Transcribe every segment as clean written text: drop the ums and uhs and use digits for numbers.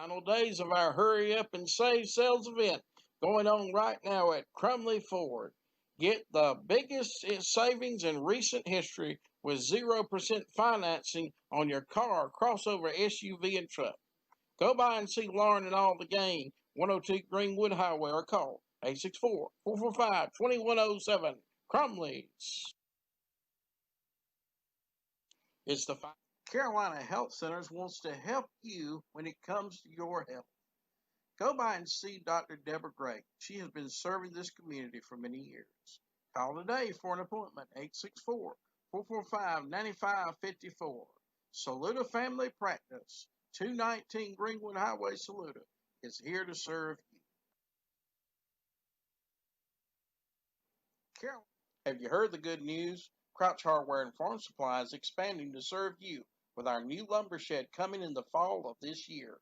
Final days of our Hurry Up and Save sales event going on right now at Crumley Ford. Get the biggest savings in recent history with 0% financing on your car, crossover, SUV, and truck. Go by and see Lauren and all the gang, 102 Greenwood Highway, or call 864-445-2107. Crumley's. It's the Carolina Health Centers wants to help you when it comes to your health. Go by and see Dr. Deborah Gray. She has been serving this community for many years. Call today for an appointment, 864-445-9554. Saluda Family Practice, 219 Greenwood Highway, Saluda, is here to serve you. Carol, have you heard the good news? Crouch Hardware and Farm Supply is expanding to serve you with our new lumber shed coming in the fall of this year.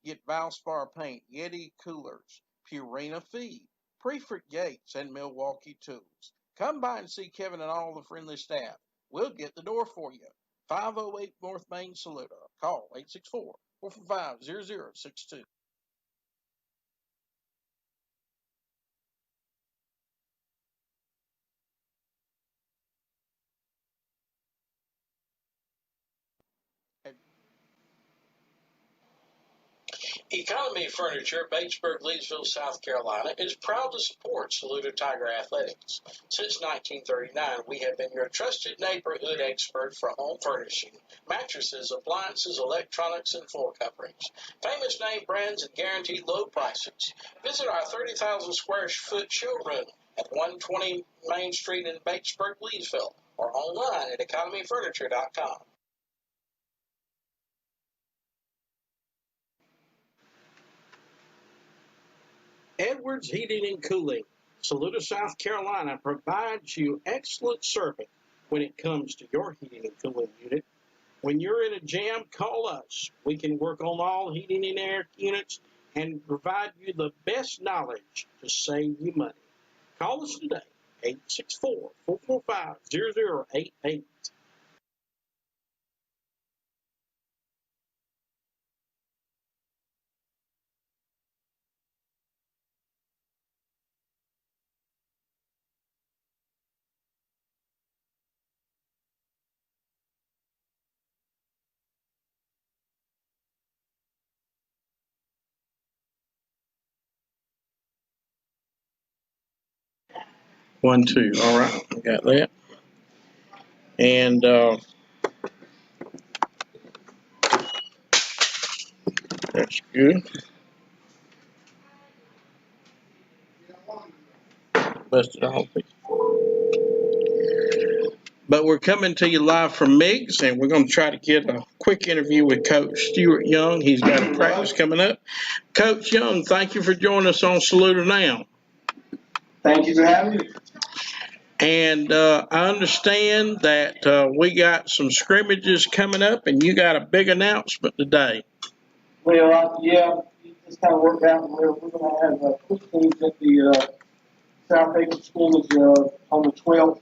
Get Valspar paint, Yeti coolers, Purina feed, Prefert gates, and Milwaukee tools. Come by and see Kevin and all the friendly staff. We'll get the door for you. 508 North Main, Saluda. Call 864-445-0062. Economy Furniture, Batesburg, Leesville, South Carolina, is proud to support Saluda Tiger Athletics. Since 1939, we have been your trusted neighborhood expert for home furnishing, mattresses, appliances, electronics, and floor coverings. Famous name brands and guaranteed low prices. Visit our 30,000 square foot showroom at 120 Main Street in Batesburg, Leesville, or online at economyfurniture.com. Edwards Heating and Cooling, Saluda, South Carolina, provides you excellent service when it comes to your heating and cooling unit. When you're in a jam, call us. We can work on all heating and air units and provide you the best knowledge to save you money. Call us today, 864-445-0088. One, two. All right, I got that. And that's good. Busted off. But we're coming to you live from MIGS, and we're going to try to get a quick interview with Coach Stuart Young. He's got a practice coming up. Coach Young, thank you for joining us on Saluda Now. Thank you for having me. And I understand that we got some scrimmages coming up, and you got a big announcement today. Well, yeah, it just kind of worked out. We're going to have 6 teams at the South Aiken scrimmage on the 12th.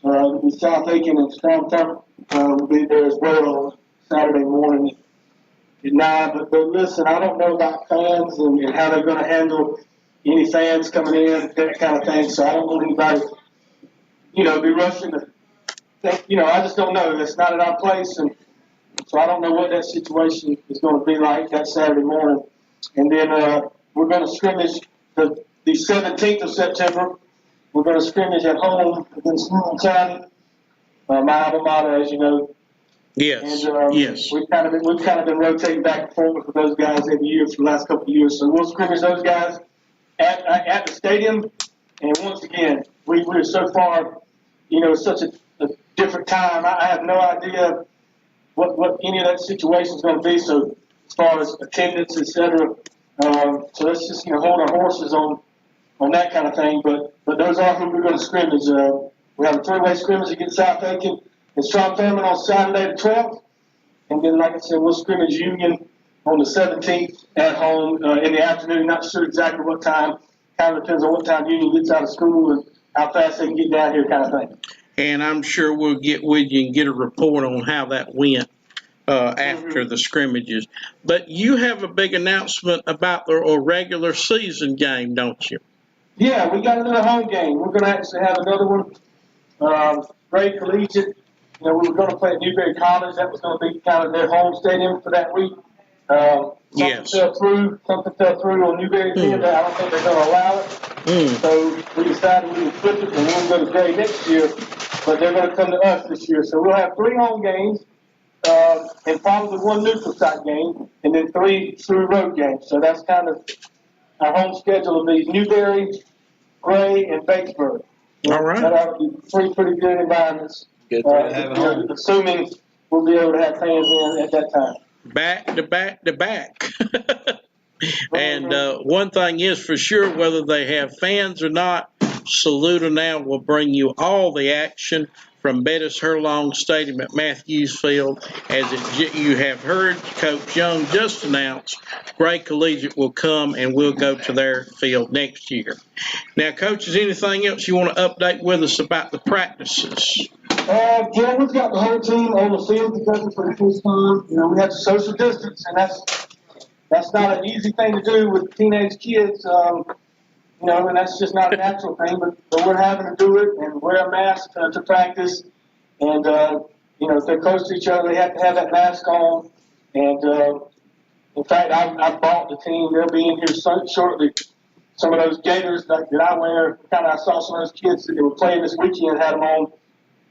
The South Aiken and Storm Town will be there as well on Saturday morning at 9. But listen, I don't know about fans and how they're going to handle any fans coming in, that kind of thing. So I don't want anybody, be rushing to think, I just don't know. It's not at our place. And so I don't know what that situation is going to be like that Saturday morning. And then we're going to scrimmage the 17th of September. We're going to scrimmage at home against Newton County, my alma mater, as you know. Yes. And yes. We've kind of been rotating back and forth with those guys every year for the last couple of years. So we'll scrimmage those guys at the stadium. And once again, we're so far, such a different time. I have no idea what any of that situation is going to be. So as far as attendance, et cetera. So let's just hold our horses on that kind of thing. But those are who we're going to scrimmage. We have a 3-way scrimmage against South Aiken and Strong Thurman on Saturday the 12th. And then, like I said, we'll scrimmage Union on the 17th at home in the afternoon. Not sure exactly what time. Kind of depends on what time Union gets out of school and how fast they can get down here, kind of thing. And I'm sure we'll get with you and get a report on how that went after the scrimmages. But you have a big announcement about the regular season game, don't you? Yeah, we got another home game. We're going to actually have another one. Gray Collegiate. You know, we were going to play at Newberry College. That was going to be kind of their home stadium for that week. Something fell through on Newberry Field. I don't think they're going to allow it. So we decided we would flip it and we'll go to Gray next year. But they're going to come to us this year. So we'll have 3 home games and probably 1 neutral site game, and then 3 through road games. So that's kind of our home schedule will be Newberry, Gray, and Batesburg. All right. That ought to be 3 pretty good environments. Good to have it home. Assuming we'll be able to have fans in at that time. Back to back to back. And one thing is for sure, whether they have fans or not, Saluda now will bring you all the action from Bettis Herlong Stadium at Matthews Field. You have heard Coach Young just announce, Gray Collegiate will come and we'll go to their field next year. Now, Coach, is anything else you want to update with us about the practices? Yeah, we've got the whole team on the field together for the first time. You know, we have to social distance, and that's not an easy thing to do with teenage kids. You know, and that's just not a natural thing, but we're having to do it and wear a mask to practice. And, you know, if they're close to each other, they have to have that mask on. And, in fact, I bought the team. They'll be in here shortly. Some of those gaiters that I wear, I saw some of those kids that were playing this weekend had them on.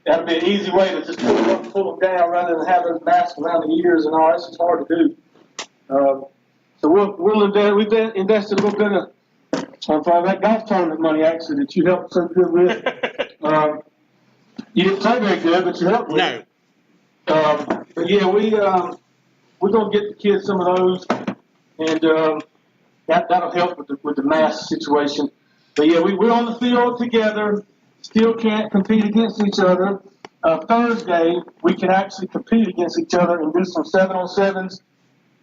That'd be an easy way to just pull them up and pull them down rather than have those masks around the ears and all. That's just hard to do. So we've invested a little bit of that golf tournament money, actually, that you helped so good with. You didn't play very good, but you helped with it. But yeah, we're going to get the kids some of those, and that'll help with the mask situation. But yeah, we're on the field together, still can't compete against each other. Thursday, we can actually compete against each other and do some 7-on-7s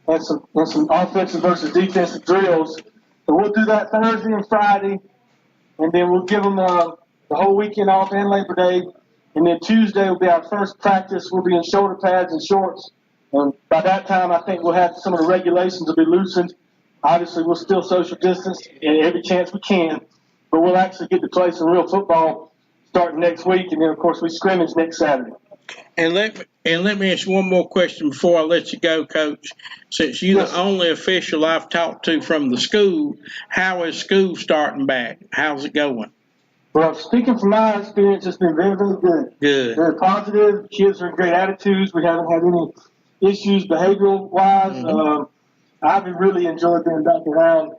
and some offensive versus defensive drills. So we'll do that Thursday and Friday, and then we'll give them the whole weekend off and Labor Day. And then Tuesday will be our first practice. We'll be in shoulder pads and shorts. And by that time, I think we'll have some of the regulations will be loosened. Obviously, we'll still social distance every chance we can, but we'll actually get to play some real football starting next week. And then, of course, we scrimmage next Saturday. And let me ask you one more question before I let you go, Coach. Since you're the only official I've talked to from the school, how is school starting back? How's it going? Well, speaking from my experience, it's been very, very good. Good. Very positive. Kids are in great attitudes. We haven't had any issues behavioral-wise. Mm-hmm. I've really enjoyed being back around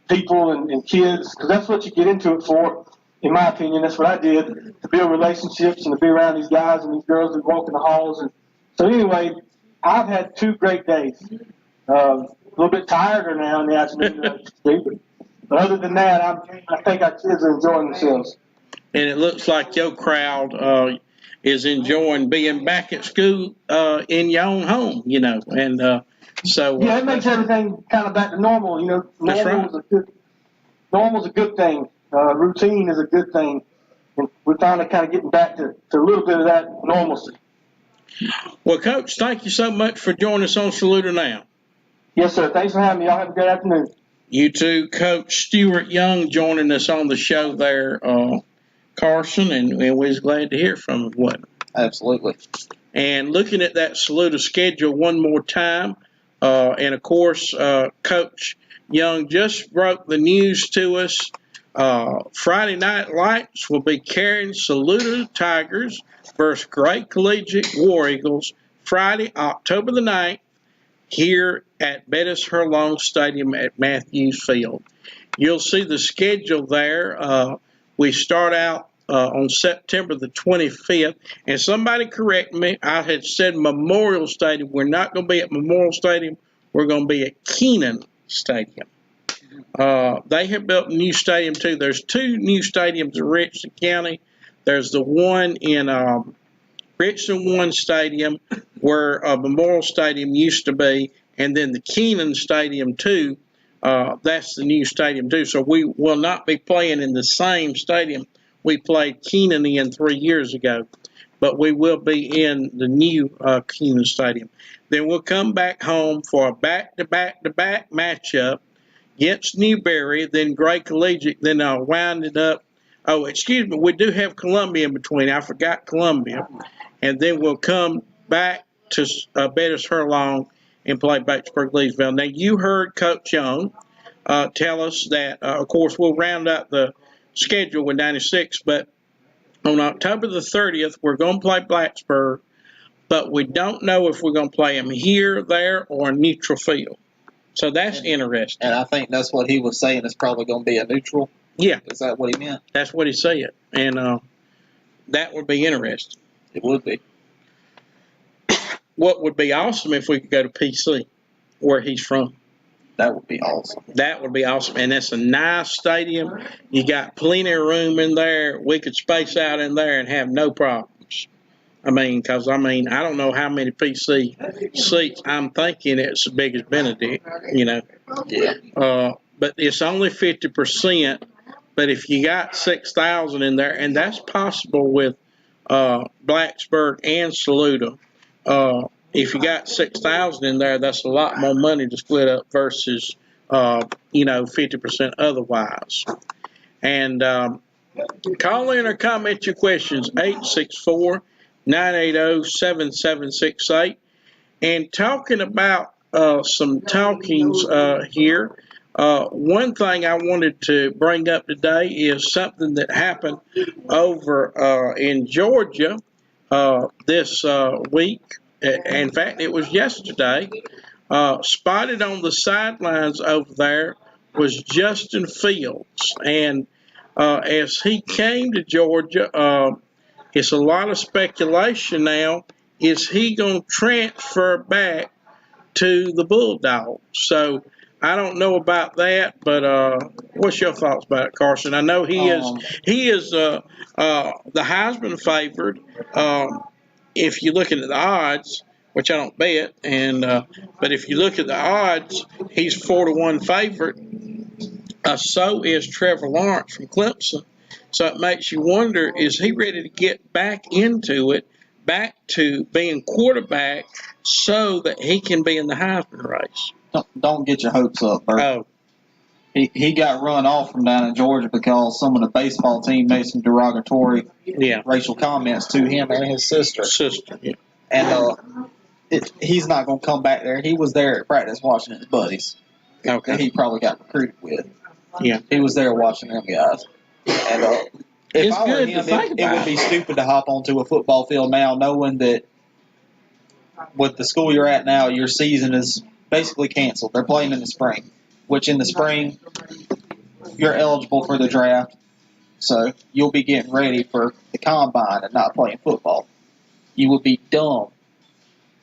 people and kids, because that's what you get into it for. In my opinion, that's what I did, to build relationships and to be around these guys and these girls that walk in the halls. And so anyway, I've had 2 great days. A little bit tireder now in the afternoon, but other than that, I think our kids are enjoying themselves. And it looks like your crowd is enjoying being back at school in your own home, you know. And so yeah, it makes everything kind of back to normal. You know, normal's a good thing. Routine is a good thing, and we're finally kind of getting back to a little bit of that normalcy. Well, Coach, thank you so much for joining us on Saluda Now. Yes, sir. Thanks for having me. Y'all have a good afternoon. You too, Coach Stuart Young, joining us on the show there, Carson, and we're glad to hear from him. Absolutely. And looking at that Saluda schedule one more time, and of course, Coach Young just broke the news to us. Friday Night Lights will be carrying Saluda Tigers versus Gray Collegiate War Eagles Friday, October the 9th, here at Bettis Herlong Stadium at Matthews Field. You'll see the schedule there. We start out on September the 25th, and somebody correct me, I had said Memorial Stadium. We're not going to be at Memorial Stadium. We're going to be at Keenan Stadium. They have built a new stadium too. There's 2 new stadiums in Richland County. There's the one in Richland 1 Stadium where Memorial Stadium used to be, and then the Keenan Stadium too. That's the new stadium too. So we will not be playing in the same stadium we played Keenan in 3 years ago. but we will be in the new Keenan Stadium. Then we'll come back home for a back-to-back-to-back matchup against Newberry, then Gray Collegiate, then I'll wind it up. Oh, excuse me, we do have Columbia in between. I forgot Columbia. And then we'll come back to Bettis Hurlong and play Batesburg-Leesville. Now, you heard Coach Young tell us that, of course, we'll round out the schedule with 96, but on October the 30th, we're going to play Blacksburg, but we don't know if we're going to play them here, there, or neutral field. So that's interesting. And I think that's what he was saying. It's probably going to be a neutral. Yeah. Is that what he meant? That's what he said. And that would be interesting. It would be. What would be awesome if we could go to PC, where he's from. That would be awesome. That would be awesome. And it's a nice stadium. You got plenty of room in there. We could space out in there and have no problems. I mean, I don't know how many PC seats. I'm thinking it's as big as Benedict, Yeah. But it's only 50%. But if you got 6,000 in there, and that's possible with Blacksburg and Saluda, if you got 6,000 in there, that's a lot more money to split up versus 50% otherwise. And call in or comment your questions 864-980-7768. And talking about some talkings here. One thing I wanted to bring up today is something that happened over in Georgia this week. In fact, it was yesterday. Spotted on the sidelines over there was Justin Fields. And as he came to Georgia, it's a lot of speculation now. Is he going to transfer back to the Bulldogs? So I don't know about that, but what's your thoughts about it, Carson? I know he is the Heisman favored. If you're looking at the odds, which I don't bet, but if you look at the odds, he's 4-1 favorite. So is Trevor Lawrence from Clemson. So it makes you wonder: is he ready to get back into it, back to being quarterback, so that he can be in the Heisman race? Don't get your hopes up, Bert. Oh, He got run off from down in Georgia because some of the baseball team made some derogatory racial comments to him and his sister. Yeah. And he's not going to come back there. He was there at practice watching his buddies that he probably got recruited with. Yeah. He was there watching them guys. And if It's I were good him, to think it about. would be stupid to hop onto a football field now knowing that with the school you're at now, your season is basically canceled. They're playing in the spring, which in the spring, you're eligible for the draft. So you'll be getting ready for the combine and not playing football. You would be dumb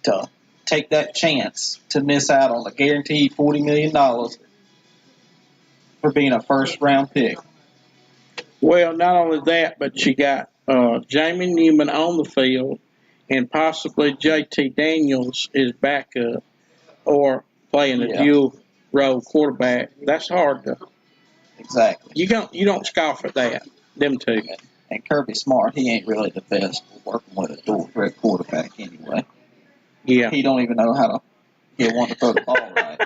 to take that chance to miss out on a guaranteed $40 million for being a first-round pick. Well, not only that, but you got Jamie Newman on the field, and possibly JT Daniels is backup or playing a dual role quarterback. That's hard to. Exactly. You don't scoff at that. Them two. And Kirby Smart, he ain't really the best working with a dual threat quarterback anyway. Yeah. He don't even know how to get one to throw the ball right.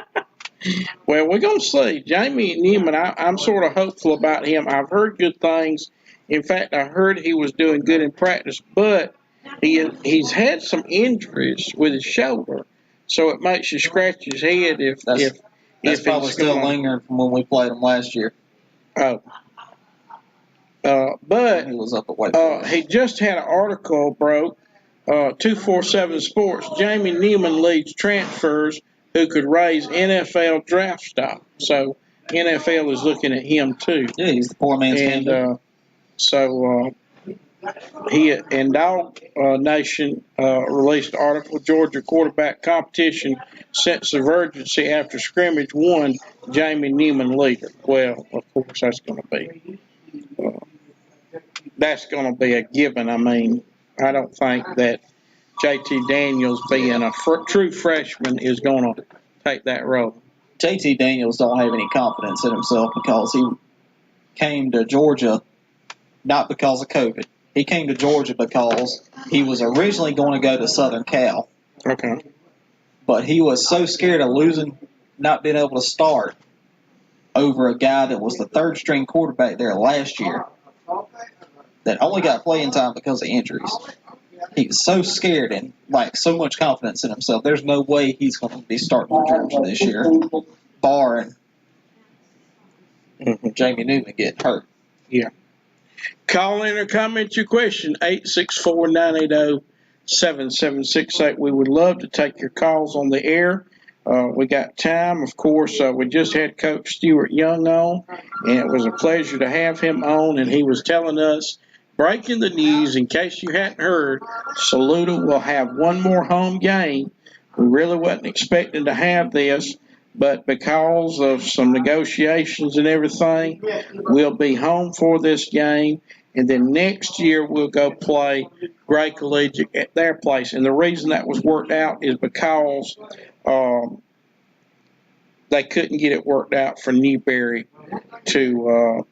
Well, we're going to see. Jamie Newman, I'm sort of hopeful about him. I've heard good things. In fact, I heard he was doing good in practice, but he's had some injuries with his shoulder, so it makes you scratch his head That's probably still lingering from when we played him last year. Oh. But he was up at White he just had an article broke, 247 Sports. Jamie Newman leads transfers who could raise NFL draft stock. So NFL is looking at him too. Yeah, he's the poor man's and he and Dog Nation released an article. Georgia quarterback competition sense of urgency after scrimmage won Jamie Newman leader. Well, of course that's going to be a given. I mean, I don't think that JT Daniels being a true freshman is going to take that role. JT Daniels don't have any confidence in himself because he came to Georgia not because of COVID. He came to Georgia because he was originally going to go to Southern Cal. Okay. But he was so scared of losing, not being able to start over a guy that was the third string quarterback there last year that only got playing time because of injuries. He was so scared and like so much confidence in himself. There's no way he's going to be starting for Georgia this year, barring Jamie Newman getting hurt. Yeah. Call in or comment your question, 864-980-7768. We would love to take your calls on the air. We got time. Of course, we just had Coach Stuart Young on, and it was a pleasure to have him on, and he was telling us, breaking the news, in case you hadn't heard, Saluda will have one more home game. We really wasn't expecting to have this, but because of some negotiations and everything, we'll be home for this game. And then next year we'll go play Gray Collegiate at their place. And the reason that was worked out is because they couldn't get it worked out for Newberry to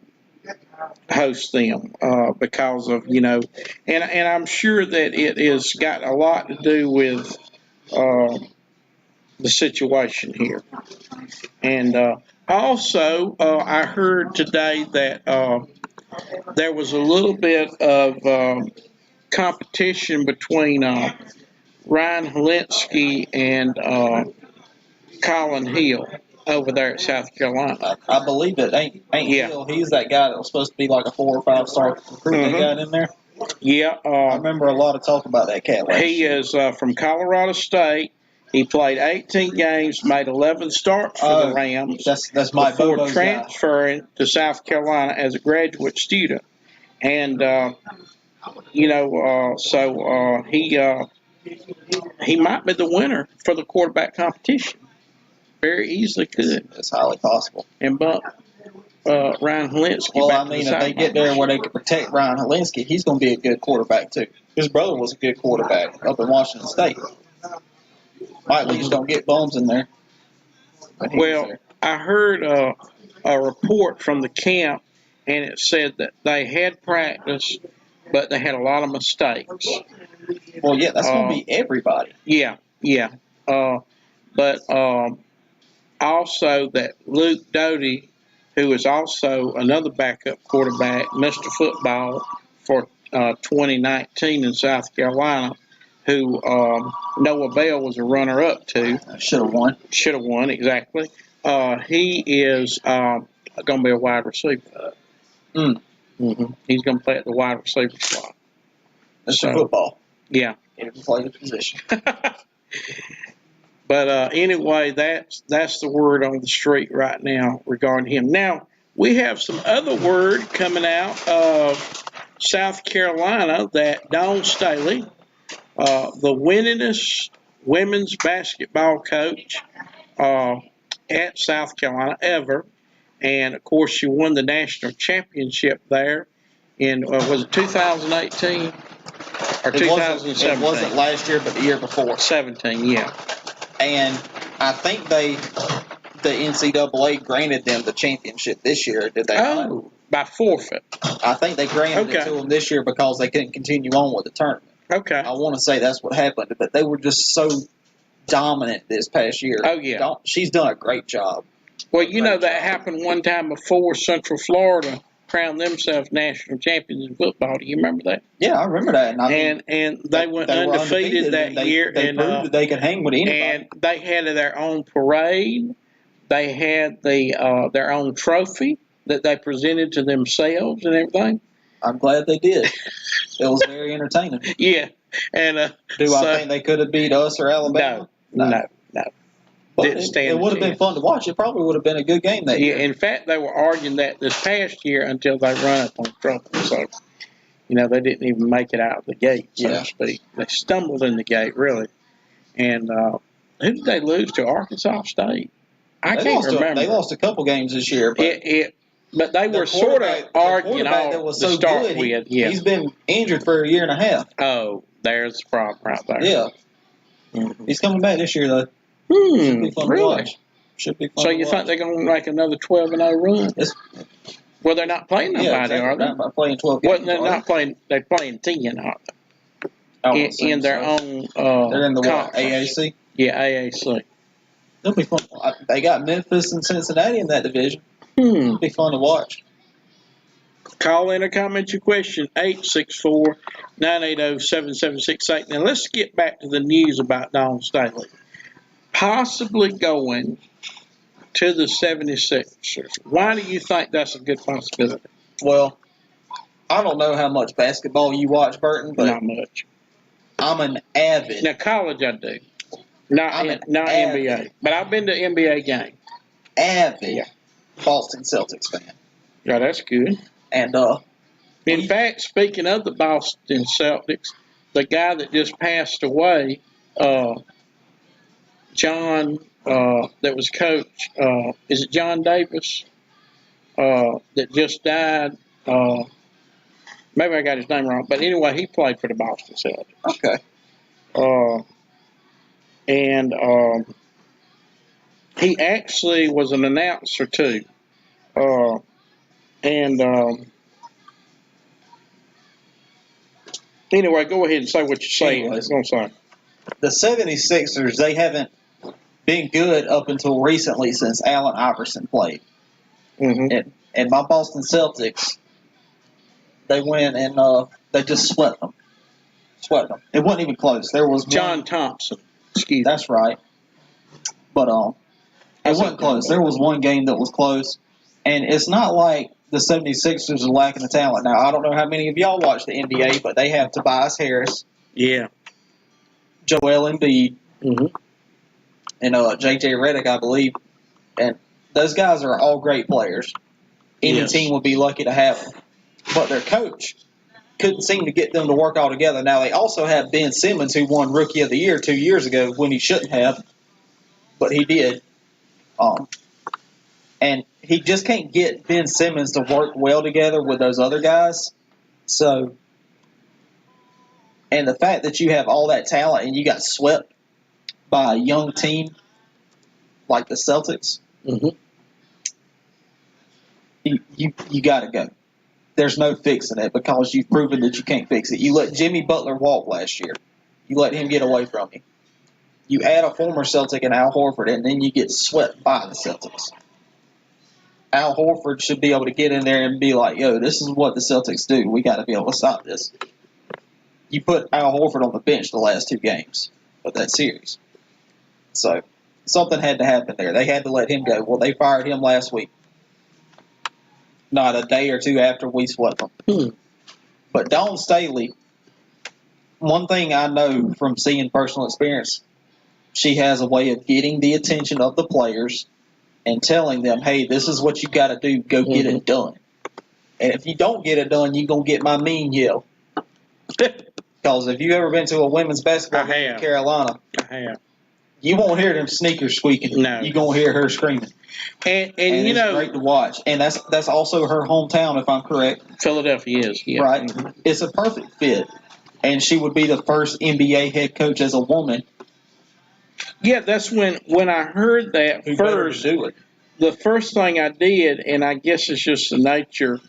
host them because of, and I'm sure that it has got a lot to do with the situation here. And also, I heard today that there was a little bit of competition between Ryan Holinsky and Colin Hill over there at South Carolina. I believe it. Ain't Hill. He's that guy that was supposed to be like a 4 or 5 star recruit they got in there. Yeah. I remember a lot of talk about that cat last He year. is from Colorado State. He played 18 games, made 11 starts for the Rams. That's my before transferring to South Carolina as a graduate student. And, so he might be the winner for the quarterback competition. Very easily could. It's highly possible. And bump Ryan Holinsky. Well, back I mean, to if they get there where they can protect Ryan Holinsky, he's going to be a good quarterback, too. His brother was a good quarterback up in Washington State. Might at least don't get bums in there. Well, I heard a report from the camp, and it said that they had practice, but they had a lot of mistakes. Well, yeah, that's going to be everybody. Yeah. But also that Luke Doty, who is also another backup quarterback, Mr. Football for 2019 in South Carolina, who Noah Bell was a runner-up to. Should have won. Should have won, exactly. He is going to be a wide receiver. He's going to play at the wide receiver slot. That's football. Yeah. He can play the position. But anyway, that's the word on the street right now regarding him. Now, we have some other word coming out of South Carolina that Dawn Staley, the winningest women's basketball coach at South Carolina ever, and of course she won the national championship there in was it 2018 or 2017? It wasn't last year, but the year before. 17, yeah. And I think the NCAA granted them the championship this year, did they not? Oh, by forfeit. I think they granted it to them this year because they couldn't continue on with the tournament. Okay. I want to say that's what happened, but they were just so dominant this past year. Oh, yeah. She's done a great job. Well, that happened one time before Central Florida crowned themselves national champions in football. Do you remember that? Yeah, I remember that. And they went undefeated that year. They proved that they could hang with anybody. And they had their own parade. They had their own trophy that they presented to themselves and everything. I'm glad they did. It was very entertaining. Yeah. And I think they could have beat us or Alabama? No. But it would have been fun to watch. It probably would have been a good game that year. In fact, they were arguing that this past year until they run up on trouble. So, they didn't even make it out of the gate, so to speak. They stumbled in the gate, really. And who did they lose to? Arkansas State? I can't remember. They lost a couple games this year. But they were sort of arguing all to start with. Yeah. He's been injured for a year and a half. Oh, there's the problem right there. Yeah. Mm-hmm. He's coming back this year, though. Should be fun to watch. Should be fun. So you think they're going to make another 12-0 run? Well, they're not playing nobody, Yeah, exactly. are they? They're not playing 12 Well, games. they're not playing. They're playing 10, aren't I they? In their own They're in the what, conference. AAC? Yeah, AAC. It'll be fun. They got Memphis and Cincinnati in that division. It'll be fun to watch. Call in or comment your question, 864-980-7768. Now, let's get back to the news about Dawn Staley. Possibly going to the 76ers. Why do you think that's a good possibility? Well, I don't know how much basketball you watch, Burton, but Not much. I'm an avid. Now, college I do. Not avid, NBA. But I've been to NBA games. Avid Boston Celtics fan. Yeah, that's good. And in fact, speaking of the Boston Celtics, the guy that just passed away, John, that was coach, is it John Davis, that just died? Maybe I got his name wrong, but anyway, he played for the Boston Celtics. Okay. And he actually was an announcer too. Anyway, go ahead and say what you're saying. Anyways, The 76ers, they haven't been good up until recently since Allen Iverson played. Mm-hmm. And my Boston Celtics, they went and they just swept them. It wasn't even close. There was John Thompson. Excuse me. That's right. But it wasn't close. There was one game that was close. And it's not like the 76ers are lacking the talent. Now, I don't know how many of y'all watch the NBA, but they have Tobias Harris. Yeah. Joel Embiid. Mm-hmm. And J.J. Redick, I believe. And those guys are all great players. Any team would be lucky to have them. But their coach couldn't seem to get them to work all together. Now, they also have Ben Simmons, who won Rookie of the Year 2 years ago when he shouldn't have, but he did. And he just can't get Ben Simmons to work well together with those other guys. So, and the fact that you have all that talent and you got swept by a young team like the Celtics, mm-hmm. you got to go. There's no fixing it because you've proven that you can't fix it. You let Jimmy Butler walk last year. You let him get away from you. You add a former Celtic and Al Horford, and then you get swept by the Celtics. Al Horford should be able to get in there and be like, yo, this is what the Celtics do. We got to be able to stop this. You put Al Horford on the bench the last 2 games of that series. So something had to happen there. They had to let him go. Well, they fired him last week. Not a day or 2 after we swept them. But Dawn Staley, one thing I know from seeing personal experience, she has a way of getting the attention of the players and telling them, hey, this is what you got to do. Go get it done. And if you don't get it done, you're going to get my mean yell. Because if you've ever been to a women's basketball game in Carolina, you won't hear them sneakers squeaking. No. You're going to hear her screaming. And it's great to watch. And that's also her hometown, if I'm correct. Philadelphia is, yeah. Right. Mm-hmm. It's a perfect fit. And she would be the first NBA head coach as a woman. Yeah, that's when I heard that first. Do it. The first thing I did, and I guess it's just the nature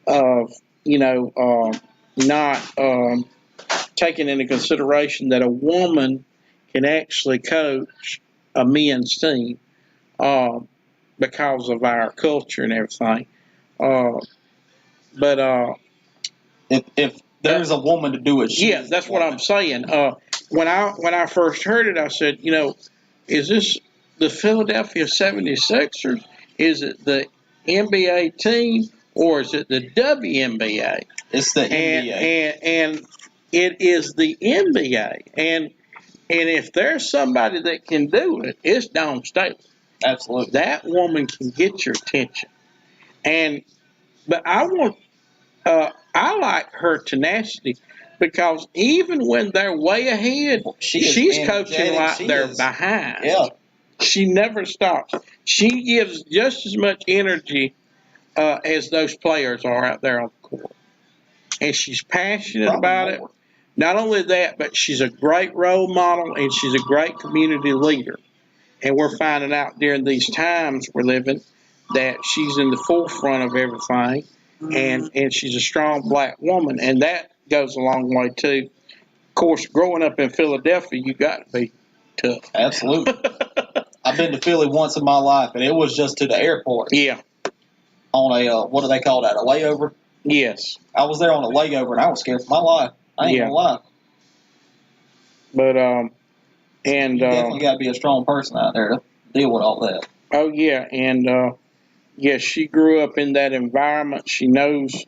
of, not taking into consideration that a woman can actually coach a men's team because of our culture and everything. If there's a woman to do it, that's what I'm saying. When I first heard it, I said, is this the Philadelphia 76ers? Is it the NBA team or is it the WNBA? It's the NBA. And it is the NBA. And if there's somebody that can do it, it's Dawn Staley. Absolutely. That woman can get your attention. But I like her tenacity because even when they're way ahead, she's coaching like they're behind. Yeah. She never stops. She gives just as much energy as those players are out there on the court. And she's passionate about it. Not only that, but she's a great role model and she's a great community leader. And we're finding out during these times we're living that she's in the forefront of everything, and she's a strong black woman, and that goes a long way too. Of course, growing up in Philadelphia, you got to be tough. Absolutely. I've been to Philly once in my life, and it was just to the airport. Yeah. On a, what do they call that, a layover? Yes. I was there on a layover, and I was scared for my life. I ain't gonna lie. But, you definitely got to be a strong person out there to deal with all that. Oh, yeah. And, yes, she grew up in that environment. She knows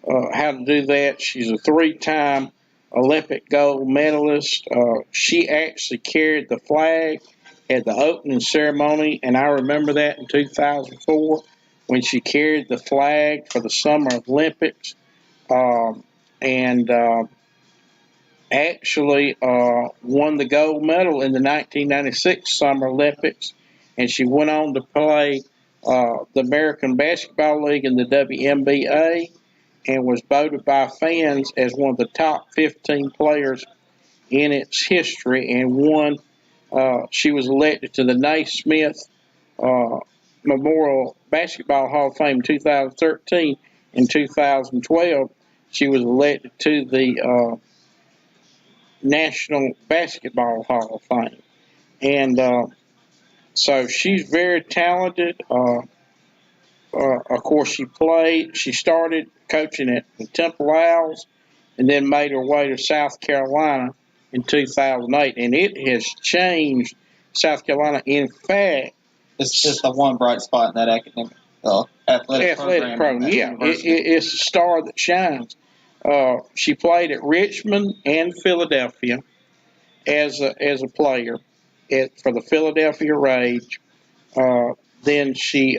how to do that. She's a 3-time Olympic gold medalist. She actually carried the flag at the opening ceremony, and I remember that in 2004 when she carried the flag for the Summer Olympics, and actually won the gold medal in the 1996 Summer Olympics, and she went on to play the American Basketball League and the WNBA, and was voted by fans as one of the top 15 players in its history, and won. She was elected to the Naismith Memorial Basketball Hall of Fame in 2013. In 2012, she was elected to the National Basketball Hall of Fame. And so she's very talented. Of course, she started coaching at the Temple Owls and then made her way to South Carolina in 2008. And it has changed South Carolina. In fact, it's just the one bright spot in that academic athletic program. Yeah, it's a star that shines. She played at Richmond and Philadelphia as a player for the Philadelphia Rage. Then she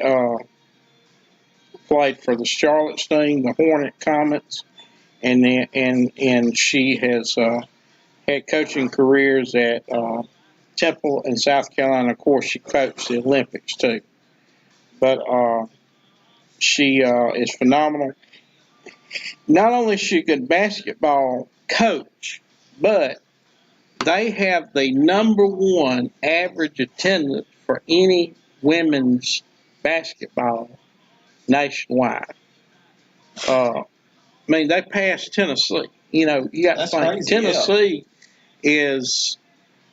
played for the Charlotte Sting, the Hornet Comets, and she has had coaching careers at Temple and South Carolina. Of course, she coached the Olympics too. But she is phenomenal. Not only is she a good basketball coach, but they have the #1 average attendance for any women's basketball nationwide. I mean, they passed Tennessee. You know, you got to think crazy, Tennessee is.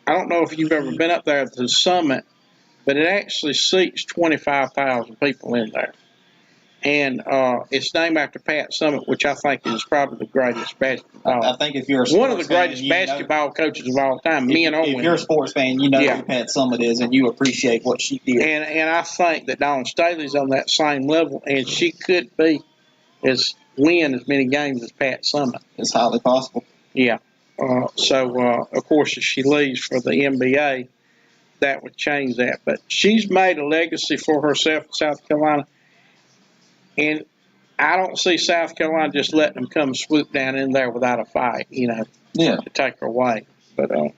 I don't know if you've ever been up there at the summit, but it actually seats 25,000 people in there. And it's named after Pat Summitt, which I think is probably the greatest basketball. I think if you're one of the greatest basketball coaches of all time, men or women. If you're a sports fan, you know who Pat Summitt is, and you appreciate what she did. And I think that Dawn Staley's on that same level, and she could win as many games as Pat Summitt. It's highly possible. Yeah. So of course, if she leaves for the NBA, that would change that. But she's made a legacy for herself in South Carolina. And I don't see South Carolina just letting them come swoop down in there without a fight, to take her away. But I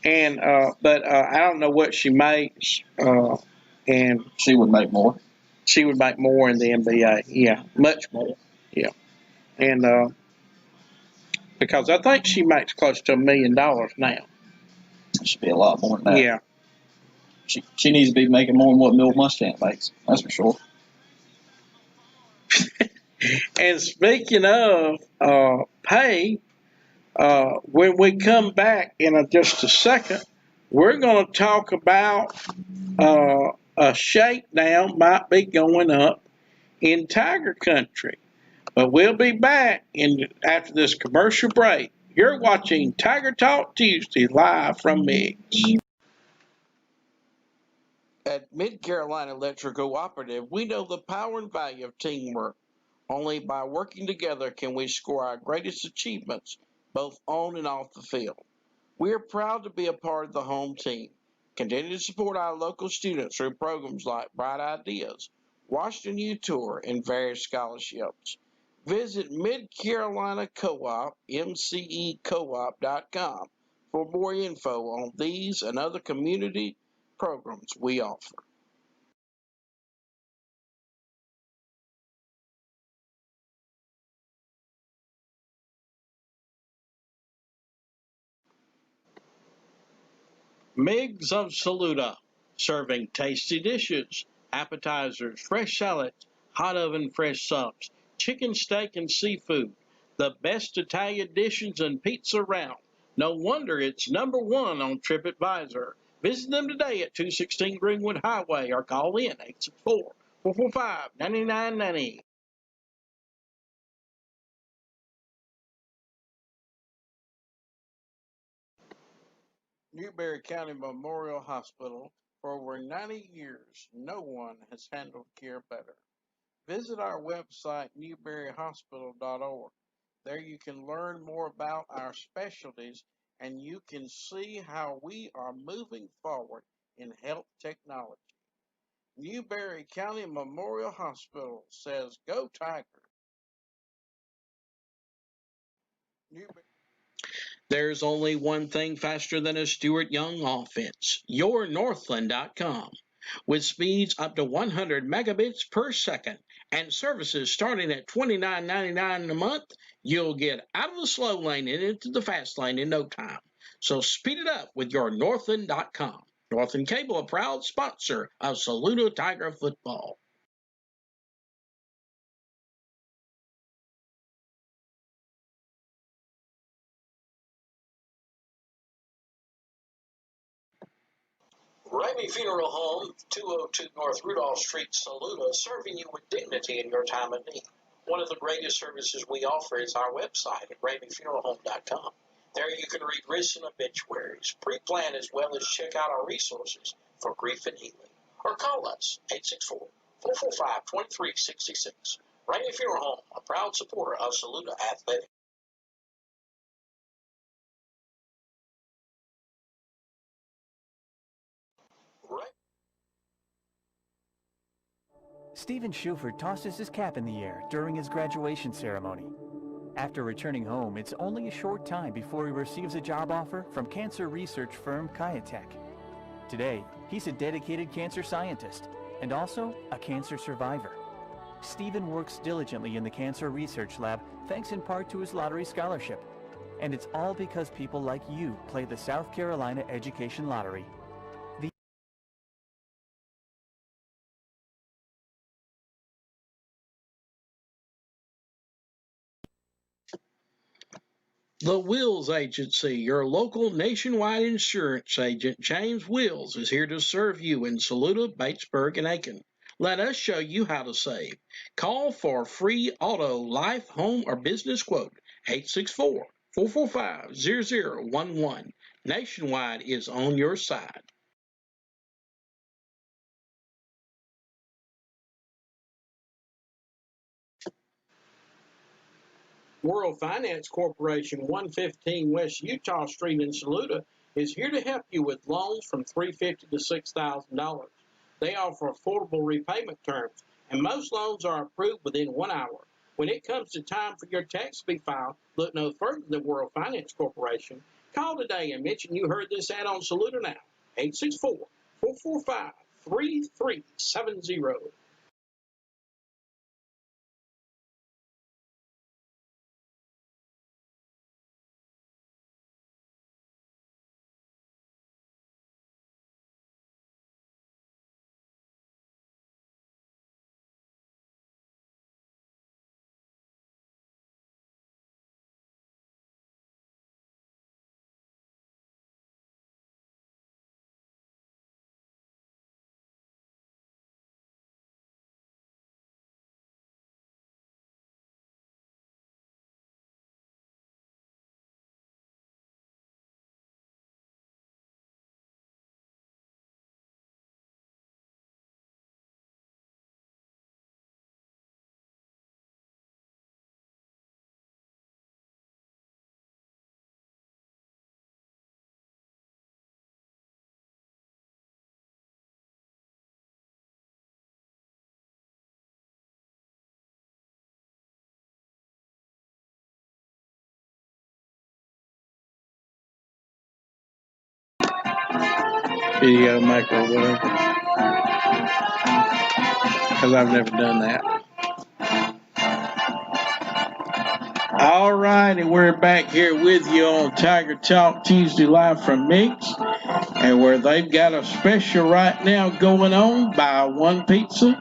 don't know what she makes. And she would make more. She would make more in the NBA. Yeah, much more. Yeah, and because I think she makes close to $1 million now. It should be a lot more than that. Yeah. She needs to be making more than what Milt Muschamp makes. That's for sure. And speaking of pay, when we come back in just a second, we're going to talk about a shakedown might be going up in Tiger Country. But we'll be back after this commercial break. You're watching Tiger Talk Tuesday live from MIGS. At Mid-Carolina Electric Cooperative, we know the power and value of teamwork. Only by working together can we score our greatest achievements, both on and off the field. We are proud to be a part of the home team. Continue to support our local students through programs like Bright Ideas, Washington U Tour, and various scholarships. Visit Mid-Carolina Co-op, mcecoop.com, for more info on these and other community programs we offer. MIGS of Saluda, serving tasty dishes appetizers, fresh salads, hot oven fresh subs, chicken, steak, and seafood. The best Italian dishes and pizza around. No wonder it's number one on TripAdvisor. Visit them today at 216 Greenwood Highway or call in 864-445-9990. Newberry County Memorial Hospital. For over 90 years, no one has handled care better. Visit our website, newberryhospital.org. There you can learn more about our specialties and you can see how we are moving forward in health technology. Newberry County Memorial Hospital says, "Go Tigers." There's only one thing faster than a Stuart Young offense, your Northland.com. With speeds up to 100 megabits per second and services starting at $29.99 a month, you'll get out of the slow lane and into the fast lane in no time. So speed it up with your Northland.com. Northland Cable, a proud sponsor of Saluda Tiger football. Ramey Funeral Home, 202 North Rudolph Street, Saluda, serving you with dignity in your time of need. One of the greatest services we offer is our website at RameyFuneralHome.com. There you can read recent obituaries, pre-plan as well as check out our resources for grief and healing. Or call us, 864-445-2366. Ramey Funeral Home, a proud supporter of Saluda Athletics. Stephen Schufert tosses his cap in the air during his graduation ceremony. After returning home, it's only a short time before he receives a job offer from cancer research firm Kiatech. Today, he's a dedicated cancer scientist and also a cancer survivor. Stephen works diligently in the cancer research lab thanks in part to his lottery scholarship. And it's all because people like you play the South Carolina Education Lottery. The Wills Agency, your local nationwide insurance agent, James Wills, is here to serve you in Saluda, Batesburg, and Aiken. Let us show you how to save. Call for a free auto, life, home, or business quote, 864-445-0011. Nationwide is on your side. World Finance Corporation, 115 West Utah Street in Saluda, is here to help you with loans from $350 to $6,000. They offer affordable repayment terms, and most loans are approved within 1 hour. When it comes to time for your tax to be filed, look no further than World Finance Corporation. Call today and mention you heard this ad on Saluda Now, 864-445-3370. Video maker or whatever, because I've never done that. All right, and we're back here with you on Tiger Talk Tuesday live from MIGS. and where they've got a special right now going on. Buy one pizza,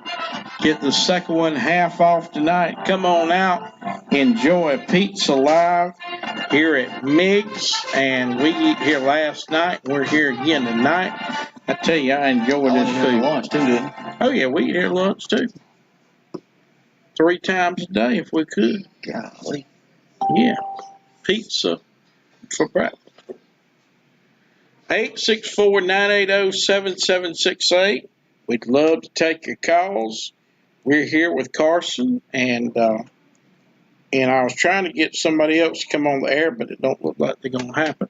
get the second one half off tonight. Come on out, enjoy Pizza Live here at MIGS, and we eat here last night. We're here again tonight. I tell you, I enjoy this food. Lunch too, didn't you? Oh yeah, we eat here lunch too. 3 times a day if we could. Golly. Yeah, pizza for breakfast. 864-980-7768. We'd love to take your calls. We're here with Carson, and I was trying to get somebody else to come on the air, but it don't look like they're going to happen.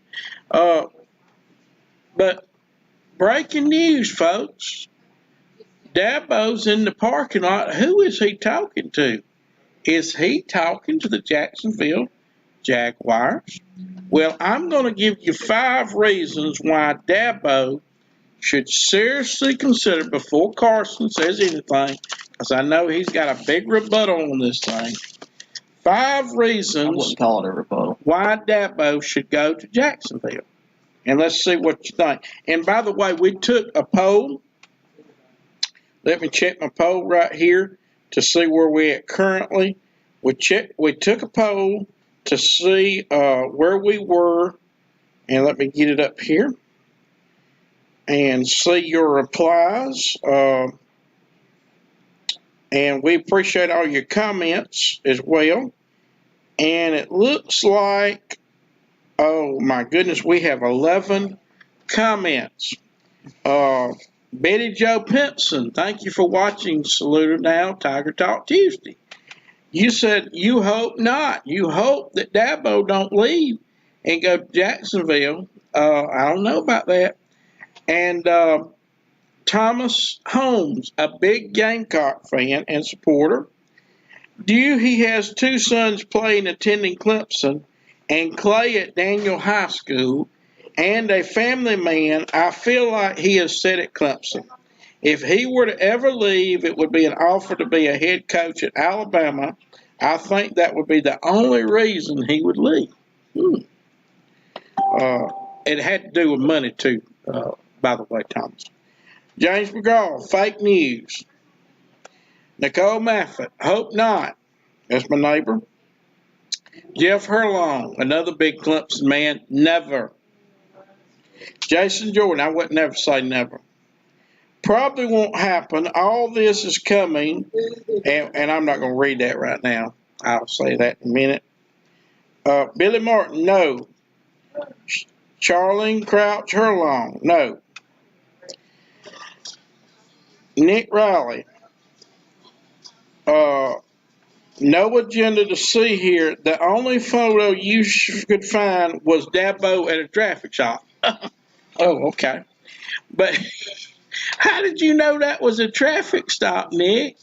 But breaking news, folks. Dabo's in the parking lot. Who is he talking to? Is he talking to the Jacksonville Jaguars? Well, I'm going to give you 5 reasons why Dabo should seriously consider, before Carson says anything, because I know he's got a big rebuttal on this thing. 5 reasons I wouldn't call it a rebuttal. Why Dabo should go to Jacksonville. And let's see what you think. And by the way, we took a poll. Let me check my poll right here to see where we're at currently. We took a poll to see where we were, and let me get it up here and see your replies. And we appreciate all your comments as well. And it looks like, oh my goodness, we have 11 comments. Betty Jo Pimpson, thank you for watching Saluda Now Tiger Talk Tuesday. You said you hope not. You hope that Dabo don't leave and go to Jacksonville. I don't know about that. And Thomas Holmes, a big Gamecock fan and supporter. He has 2 sons playing, attending Clemson, and Clay at Daniel High School, and a family man. I feel like he is set at Clemson. If he were to ever leave, it would be an offer to be a head coach at Alabama. I think that would be the only reason he would leave. It had to do with money too, by the way, Thomas. James McGraw, fake news. Nicole Maffett, hope not. That's my neighbor. Jeff Herlong, another big Clemson man, never. Jason Jordan, I would never say never. Probably won't happen. All this is coming, and I'm not going to read that right now. I'll say that in a minute. Billy Martin, no. Charlene Crouch Herlong, no. Nick Riley, no agenda to see here. The only photo you could find was Dabo at a traffic stop. Oh, okay. But how did you know that was a traffic stop, Nick?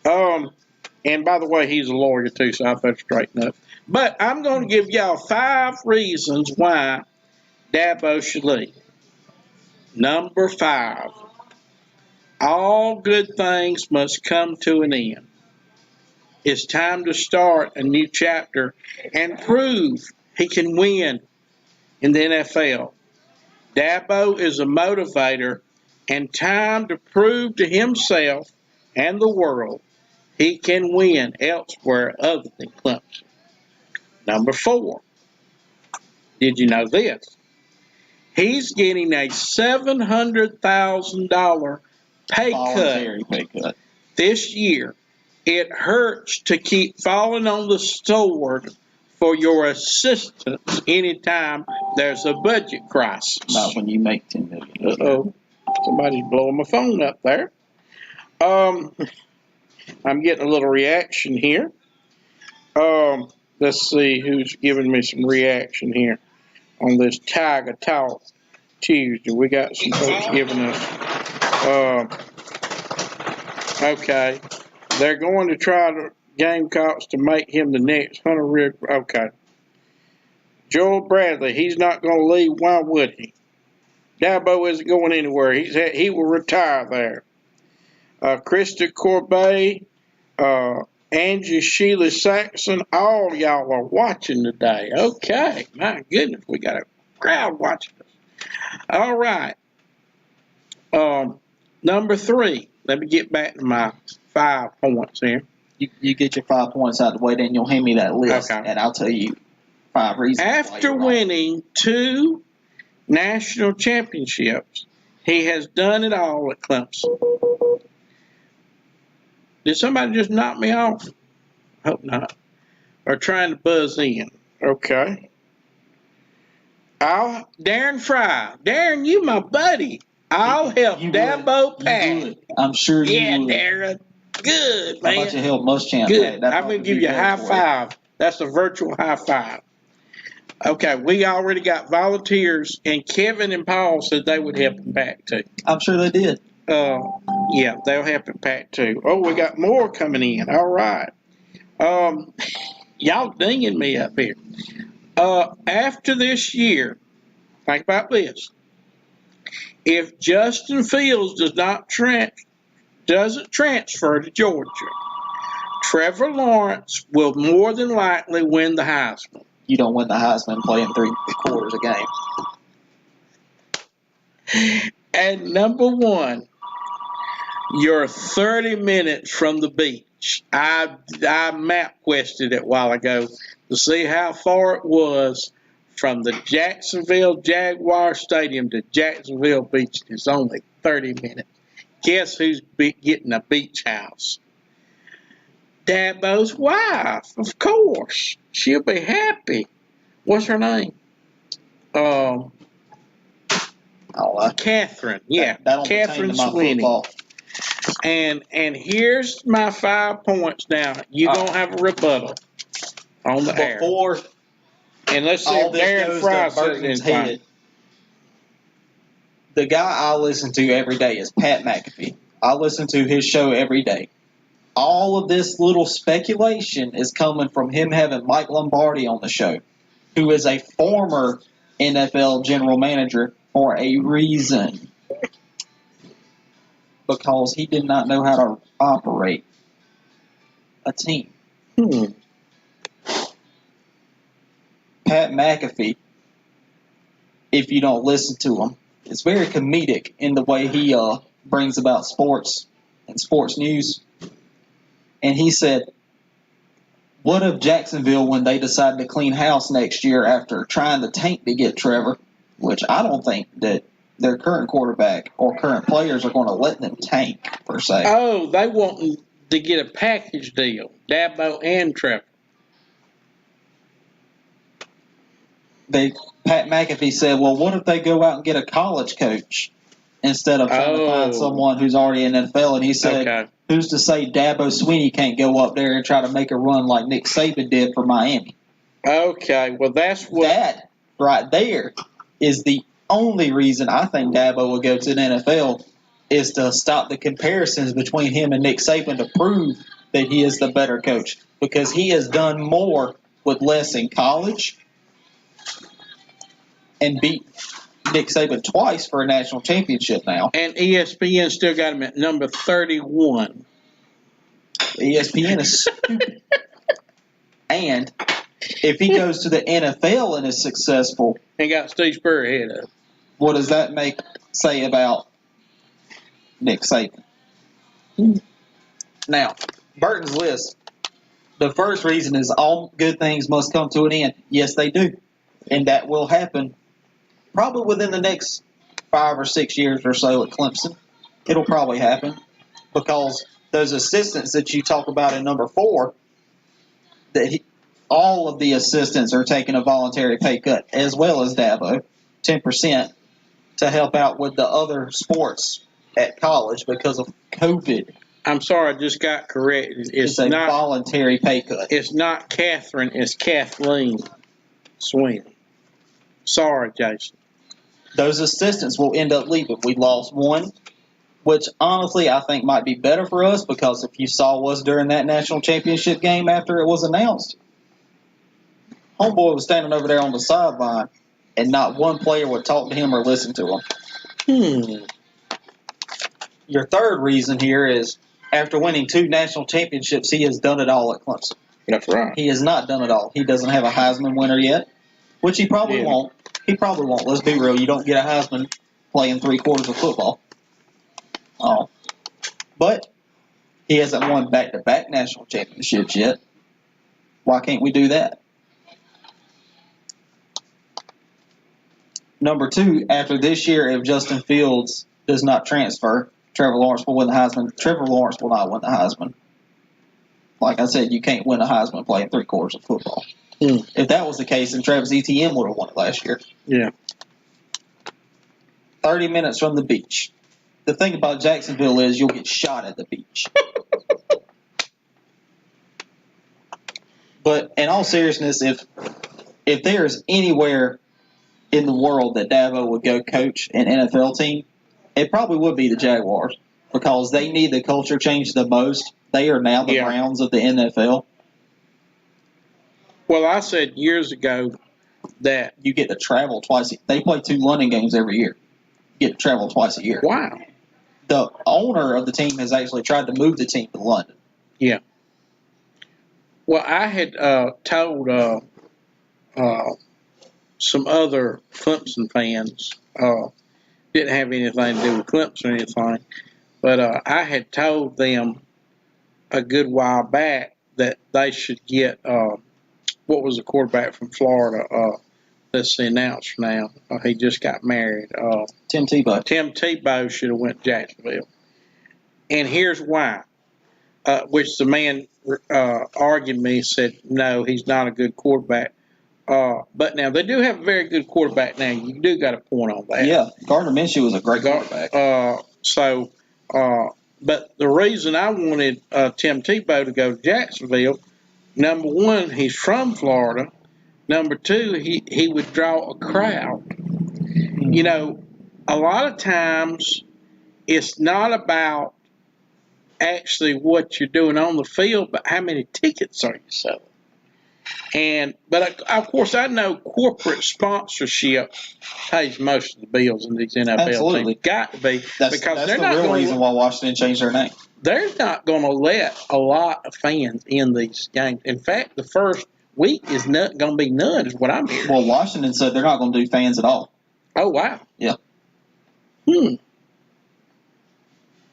And by the way, he's a lawyer too, so I better straighten up. But I'm going to give y'all 5 reasons why Dabo should leave. Number 5, all good things must come to an end. It's time to start a new chapter and prove he can win in the NFL. Dabo is a motivator, and time to prove to himself and the world he can win elsewhere other than Clemson. Number 4, did you know this? He's getting a $700,000 pay cut this year. It hurts to keep falling on the sword for your assistance anytime there's a budget crisis. Not when you make $10 million. Uh-oh. Somebody's blowing my phone up there. I'm getting a little reaction here. Let's see who's giving me some reaction here on this Tiger Talk Tuesday. We got some folks giving us. Okay. They're going to try to Gamecocks to make him the next Hunter Rick. Okay. Joel Bradley, he's not going to leave. Why would he? Dabo isn't going anywhere. He will retire there. Krista Corbet, Angie Sheila Saxon, all y'all are watching today. Okay. My goodness, we got a crowd watching us. All right. Number 3. Let me get back to my 5 points here. You get your 5 points out of the way, then you'll hand me that list, Okay. and I'll tell you 5 reasons. After winning 2 national championships, he has done it all at Clemson. Did somebody just knock me off? Hope not. Or trying to buzz in. Okay. Darren Fry. Darren, you my buddy. I'll help Dabo Pat. I'm sure you would. Yeah, Darren. Good, man. How about you help Muschamp? Good. I'm going to give you a high five. That's a virtual high five. Okay, we already got volunteers, and Kevin and Paul said they would help him back too. I'm sure they did. Yeah, they'll help him back too. Oh, we got more coming in. All right. Y'all dinging me up here. After this year, think about this. If Justin Fields doesn't transfer to Georgia, Trevor Lawrence will more than likely win the Heisman. You don't win the Heisman playing 3 quarters a game. And number 1, you're 30 minutes from the beach. I map quested it a while ago to see how far it was from the Jacksonville Jaguar Stadium to Jacksonville Beach. It's only 30 minutes. Guess who's getting a beach house? Dabo's wife, of course. She'll be happy. What's her name? Catherine. Yeah, Catherine Sweeney. And here's my 5 points now. You're going to have a rebuttal on the air. And let's see if Darren Fry says anything. The guy I listen to every day is Pat McAfee. I listen to his show every day. All of this little speculation is coming from him having Mike Lombardi on the show, who is a former NFL general manager for a reason. Because he did not know how to operate a team. Pat McAfee, if you don't listen to him, is very comedic in the way he brings about sports and sports news. And he said, what if Jacksonville, when they decide to clean house next year after trying to tank to get Trevor, which I don't think that their current quarterback or current players are going to let them tank, per se. Oh, they want to get a package deal, Dabo and Trevor. Pat McAfee said, well, what if they go out and get a college coach instead of trying to find someone who's already in the NFL? And he said, who's to say Dabo Sweeney can't go up there and try to make a run like Nick Saban did for Miami? Okay, well, that's what... That right there is the only reason I think Dabo will go to the NFL is to stop the comparisons between him and Nick Saban to prove that he is the better coach. Because he has done more with less in college and beat Nick Saban twice for a national championship now. And ESPN still got him at number 31. ESPN is stupid. And if he goes to the NFL and is successful, and got Steve Spurrier ahead of him, what does that say about Nick Saban? Now, Burton's list, the first reason is all good things must come to an end. Yes, they do. And that will happen probably within the next 5 or 6 years or so at Clemson. It'll probably happen because those assistants that you talk about in number 4, all of the assistants are taking a voluntary pay cut, as well as Dabo, 10%, to help out with the other sports at college because of COVID. I'm sorry, I just got corrected. It's a not voluntary pay cut. It's not Catherine, it's Kathleen Sweeney. Sorry, Jason. Those assistants will end up leaving. We lost one, which honestly I think might be better for us because if you saw us during that national championship game after it was announced, homeboy was standing over there on the sideline and not one player would talk to him or listen to him. Your third reason here is after winning 2 national championships, he has done it all at Clemson. That's right. He has not done it all. He doesn't have a Heisman winner yet, which he probably won't. He probably won't. Let's be real. You don't get a Heisman playing 3/4 of football. But he hasn't won back-to-back national championships yet. Why can't we do that? Number 2, after this year, if Justin Fields does not transfer, Trevor Lawrence will win the Heisman. Trevor Lawrence will not win the Heisman. Like I said, you can't win a Heisman playing 3/4 of football. If that was the case, then Travis Etienne would have won it last year. Yeah. 30 minutes from the beach. The thing about Jacksonville is you'll get shot at the beach. But in all seriousness, if there's anywhere in the world that Dabo would go coach an NFL team, it probably would be the Jaguars because they need the culture change the most. They are now the Browns of the NFL. Well, I said years ago that you get to travel twice. They play 2 London games every year. You get to travel twice a year. Wow. The owner of the team has actually tried to move the team to London. Yeah. Well, I had told some other Clemson fans, didn't have anything to do with Clemson or anything, but I had told them a good while back that they should get, what was the quarterback from Florida that's the announcer now? He just got married. Tim Tebow. Tim Tebow should have went to Jacksonville. And here's why, which the man argued me, said, no, he's not a good quarterback. But now they do have a very good quarterback now. You do got a point on that. Yeah, Gardner Minshew was a great quarterback. But the reason I wanted Tim Tebow to go to Jacksonville, number one, he's from Florida. Number two, he would draw a crowd. You know, a lot of times it's not about actually what you're doing on the field, but how many tickets are you selling? But of course, I know corporate sponsorship pays most of the bills in these NFL teams. Got to be that's they're the not real reason why Washington changed their name. They're not going to let a lot of fans in these games. In fact, the first week is not going to be none, is what I'm hearing. Well, Washington said they're not going to do fans at all. Oh wow. Yeah.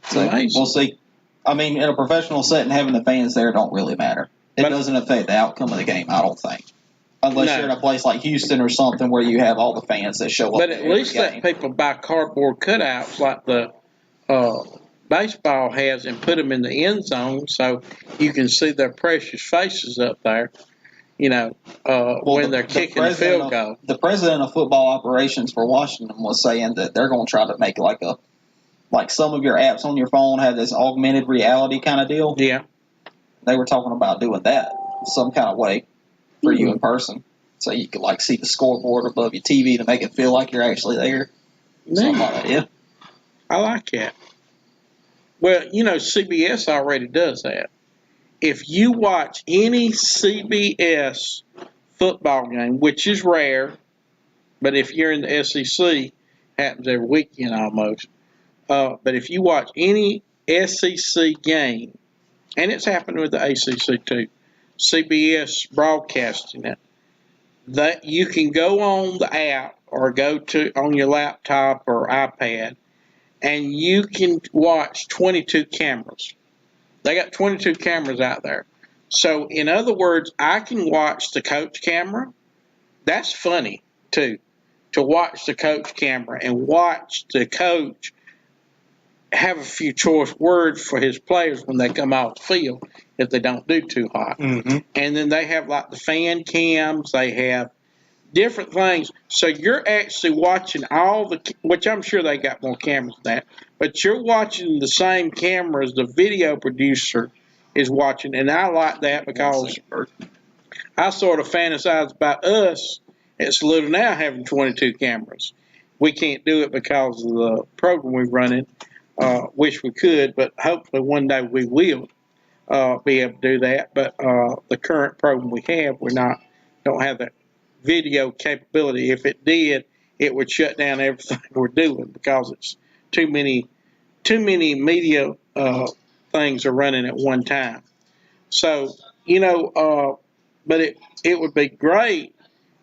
So Amazing. We'll see. I mean, in a professional setting, having the fans there don't really matter. It doesn't affect the outcome of the game, I don't think. Unless you're in a place like Houston or something where you have all the fans that show up. But at least let people buy cardboard cutouts like the baseball has and put them in the end zone so you can see their precious faces up there, you know, when they're kicking the field goal. The president of football operations for Washington was saying that they're going to try to make like some of your apps on your phone have this augmented reality kind of deal. Yeah. They were talking about doing that some kind of way for you in person. So you could like see the scoreboard above your TV to make it feel like you're actually there. Something like that, yeah. I like that. Well, you know, CBS already does that. If you watch any CBS football game, which is rare, but if you're in the SEC, happens every weekend almost. But if you watch any SEC game, and it's happened with the ACC too, CBS broadcasting it, that you can go on the app or go to on your laptop or iPad, and you can watch 22 cameras. They got 22 cameras out there. So, in other words, I can watch the coach camera. That's funny, too, to watch the coach camera and watch the coach have a few choice words for his players when they come off the field if they don't do too hot. Mm-hmm. And then they have like the fan cams. They have different things. So you're actually watching all the, which I'm sure they got more cameras than that, but you're watching the same cameras the video producer is watching. And I like that because I sort of fantasize about us at Saluda now having 22 cameras. We can't do it because of the program we're running. Wish we could, but hopefully one day we will be able to do that. But the current program we have, don't have that video capability. If it did, it would shut down everything we're doing because it's too many media things are running at one time. So but it would be great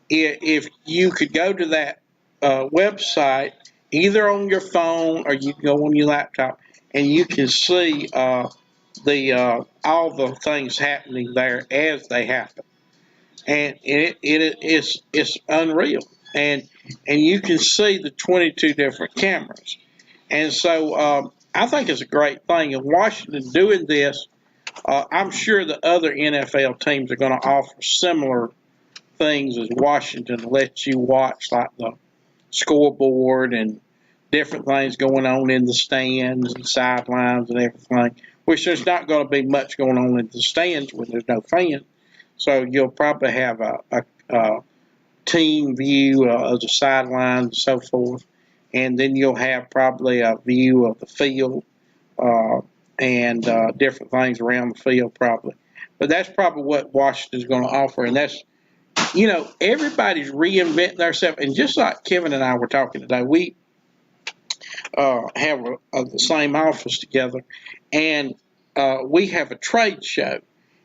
if you could go to that website either on your phone or you can go on your laptop and you can see the all the things happening there as they happen, and it's unreal, and you can see the 22 different cameras, and so I think it's a great thing. And Washington doing this, I'm sure the other NFL teams are going to offer similar things as Washington, lets you watch like the scoreboard and different things going on in the stands and sidelines and everything, which there's not going to be much going on in the stands when there's no fans. So you'll probably have a team view of the sidelines and so forth, and then you'll have probably a view of the field and different things around the field probably. But that's probably what Washington's going to offer, and that's, everybody's reinventing themselves. And just like Kevin and I were talking today, we have the same office together, and we have a trade show,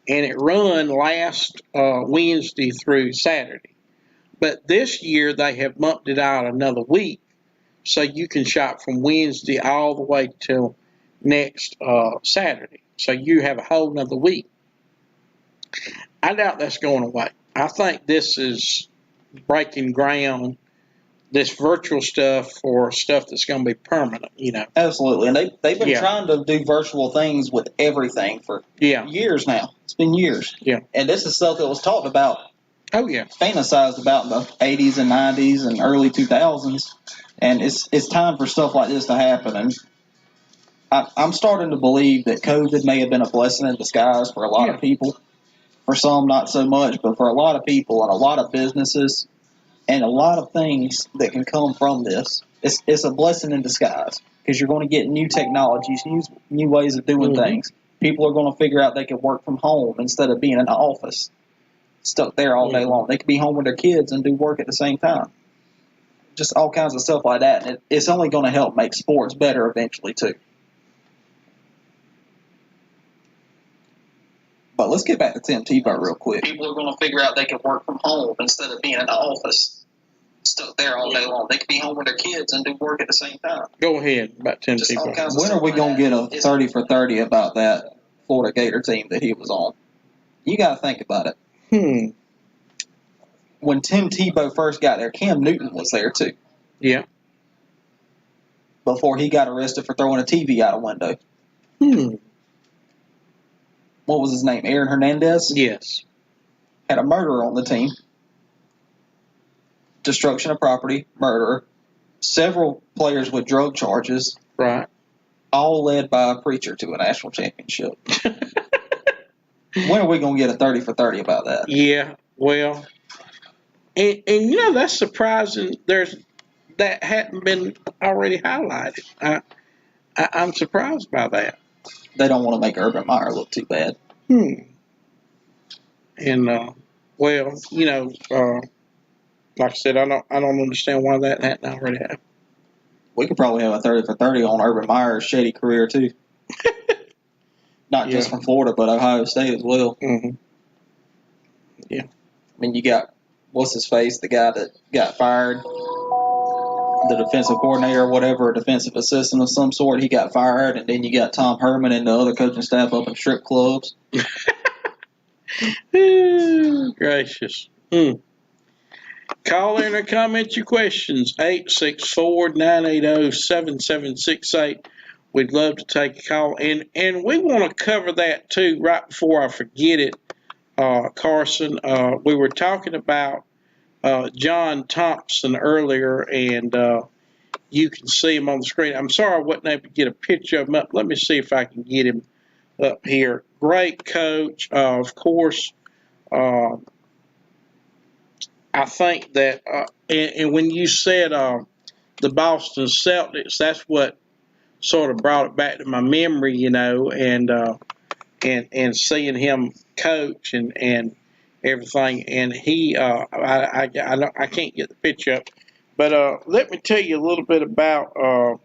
and it run last Wednesday through Saturday. But this year they have bumped it out another week, so you can shop from Wednesday all the way till next Saturday. So you have a whole another week. I doubt that's going away. I think this is breaking ground, this virtual stuff, for stuff that's going to be permanent, Absolutely. And they've been trying to do virtual things with everything for years now. It's been years. Yeah. And this is stuff that was talked about, fantasized about in the 80s and 90s and early 2000s. And it's time for stuff like this to happen. And I'm starting to believe that COVID may have been a blessing in disguise for a lot of people. For some, not so much, but for a lot of people and a lot of businesses and a lot of things that can come from this, it's a blessing in disguise, because you're going to get new technologies, new ways of doing things. People are going to figure out they can work from home instead of being in an office stuck there all day long. They can be home with their kids and do work at the same time. Just all kinds of stuff like that. And it's only going to help make sports better eventually, too. But let's get back to Tim Tebow real quick. People are going to figure out they can work from home instead of being in the office stuck there all day long. They can be home with their kids and do work at the same time. Go ahead about Tim Tebow. When are we going to get a 30 for 30 about that Florida Gator team that he was on? You got to think about it. When Tim Tebow first got there, Cam Newton was there too. Yeah. Before he got arrested for throwing a TV out a window. What was his name? Aaron Hernandez? Yes. Had a murderer on the team. Destruction of property, murderer. Several players with drug charges. Right. All led by a preacher to a national championship. When are we going to get a 30 for 30 about that? Yeah, well, and that's surprising. That hadn't been already highlighted. I'm surprised by that. They don't want to make Urban Meyer look too bad. And, well, like I said, I don't understand why that hadn't already happened. We could probably have a 30 for 30 on Urban Meyer's shady career, too. Not just from Florida, but Ohio State as well. Yeah. I mean, you got, what's his face, the guy that got fired, the defensive coordinator or whatever, a defensive assistant of some sort, he got fired, and then you got Tom Herman and the other coaching staff up in strip clubs. Gracious. Call in or comment your questions, 864-980-7768. We'd love to take a call. And we want to cover that, too, right before I forget it, Carson. We were talking about John Thompson earlier, and you can see him on the screen. I'm sorry I wasn't able to get a picture of him up. Let me see if I can get him up here. Great coach, of course. I think that, and when you said the Boston Celtics, that's what sort of brought it back to my memory, and seeing him coach and everything. And he, I can't get the picture up, but let me tell you a little bit about.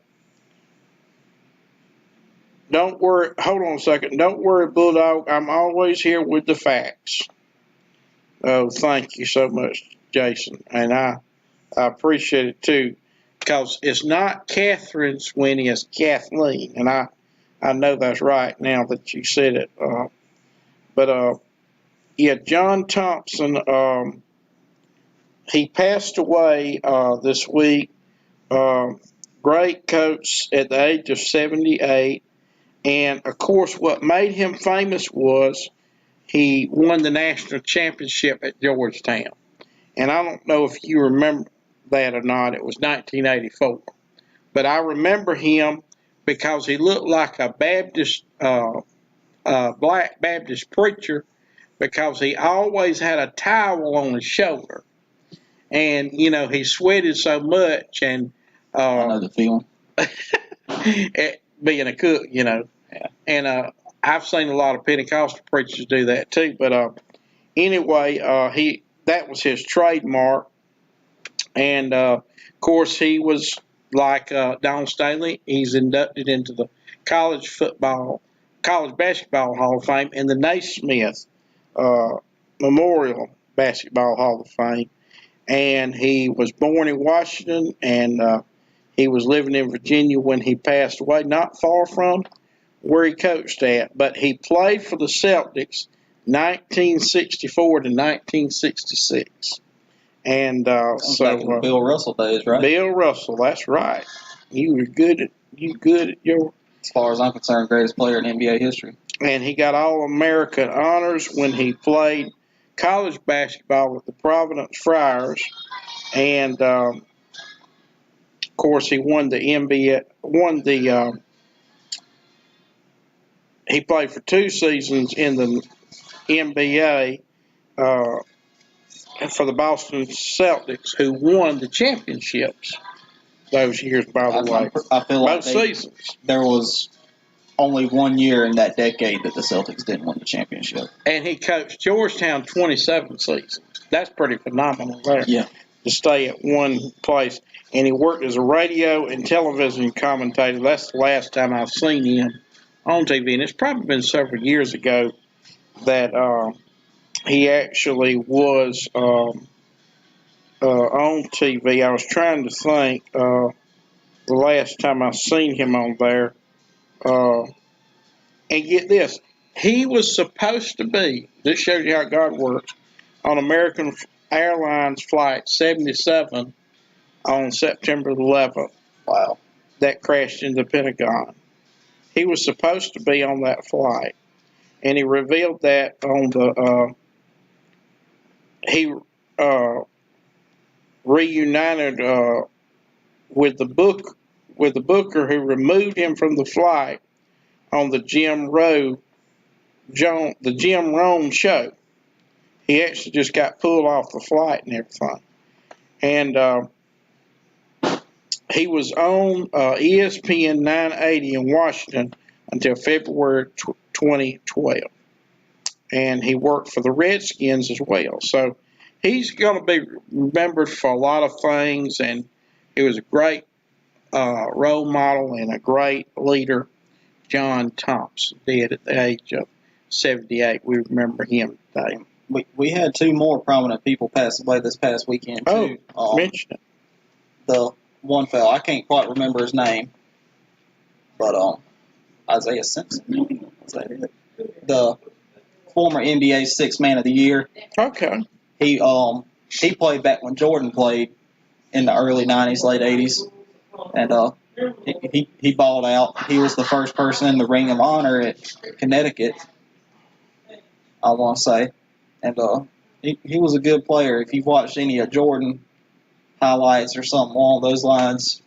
Don't worry. Hold on a second. Don't worry, Bulldog. I'm always here with the facts. Oh, thank you so much, Jason. And I appreciate it too, because it's not Catherine Sweeney, it's Kathleen, and I know that's right now that you said it. Yeah, John Thompson, he passed away this week. Great coach at the age of 78. And, of course, what made him famous was he won the national championship at Georgetown. And I don't know if you remember that or not. It was 1984. But I remember him because he looked like a black Baptist preacher, because he always had a towel on his shoulder. And, he sweated so much, and I know the feeling. being a cook, Yeah. And I've seen a lot of Pentecostal preachers do that too. But anyway, that was his trademark. And, of course, he was like Don Staley. He's inducted into the college basketball Hall of Fame and the Naismith Memorial Basketball Hall of Fame. And he was born in Washington, and he was living in Virginia when he passed away, not far from where he coached at. But he played for the Celtics 1964 to 1966. And Bill Russell days, right? Bill Russell, that's right. You good at your. As far as I'm concerned, greatest player in NBA history. And he got All-American honors when he played college basketball with the Providence Friars, and of course he won the NBA. He played for 2 seasons in the NBA for the Boston Celtics, who won the championships those years. By the way, I feel like both seasons. There was only 1 year in that decade that the Celtics didn't win the championship. And he coached Georgetown 27 seasons. That's pretty phenomenal there. Yeah. To stay at one place. And he worked as a radio and television commentator. That's the last time I've seen him on TV. And it's probably been several years ago that he actually was on TV. I was trying to think the last time I seen him on there. And get this, he was supposed to be, this shows you how God works, on American Airlines Flight 77 on September 11th. Wow. That crashed into the Pentagon. He was supposed to be on that flight. And he revealed that on the, he reunited with the booker who removed him from the flight on the Jim Rome show. He actually just got pulled off the flight and everything. And he was on ESPN 980 in Washington until February 2012. And he worked for the Redskins as well. So he's going to be remembered for a lot of things, and he was a great role model and a great leader. John Thompson, dead at the age of 78. We remember him today. We had 2 more prominent people pass away this past weekend, too. Mention it. The one fellow, I can't quite remember his name, but Isaiah Simpson. The former NBA Sixth Man of the Year. Okay. He played back when Jordan played in the early 90s, late 80s. And he balled out. He was the first person in the Ring of Honor at Connecticut, I want to say. And he was a good player. If you've watched any of Jordan highlights or something along those lines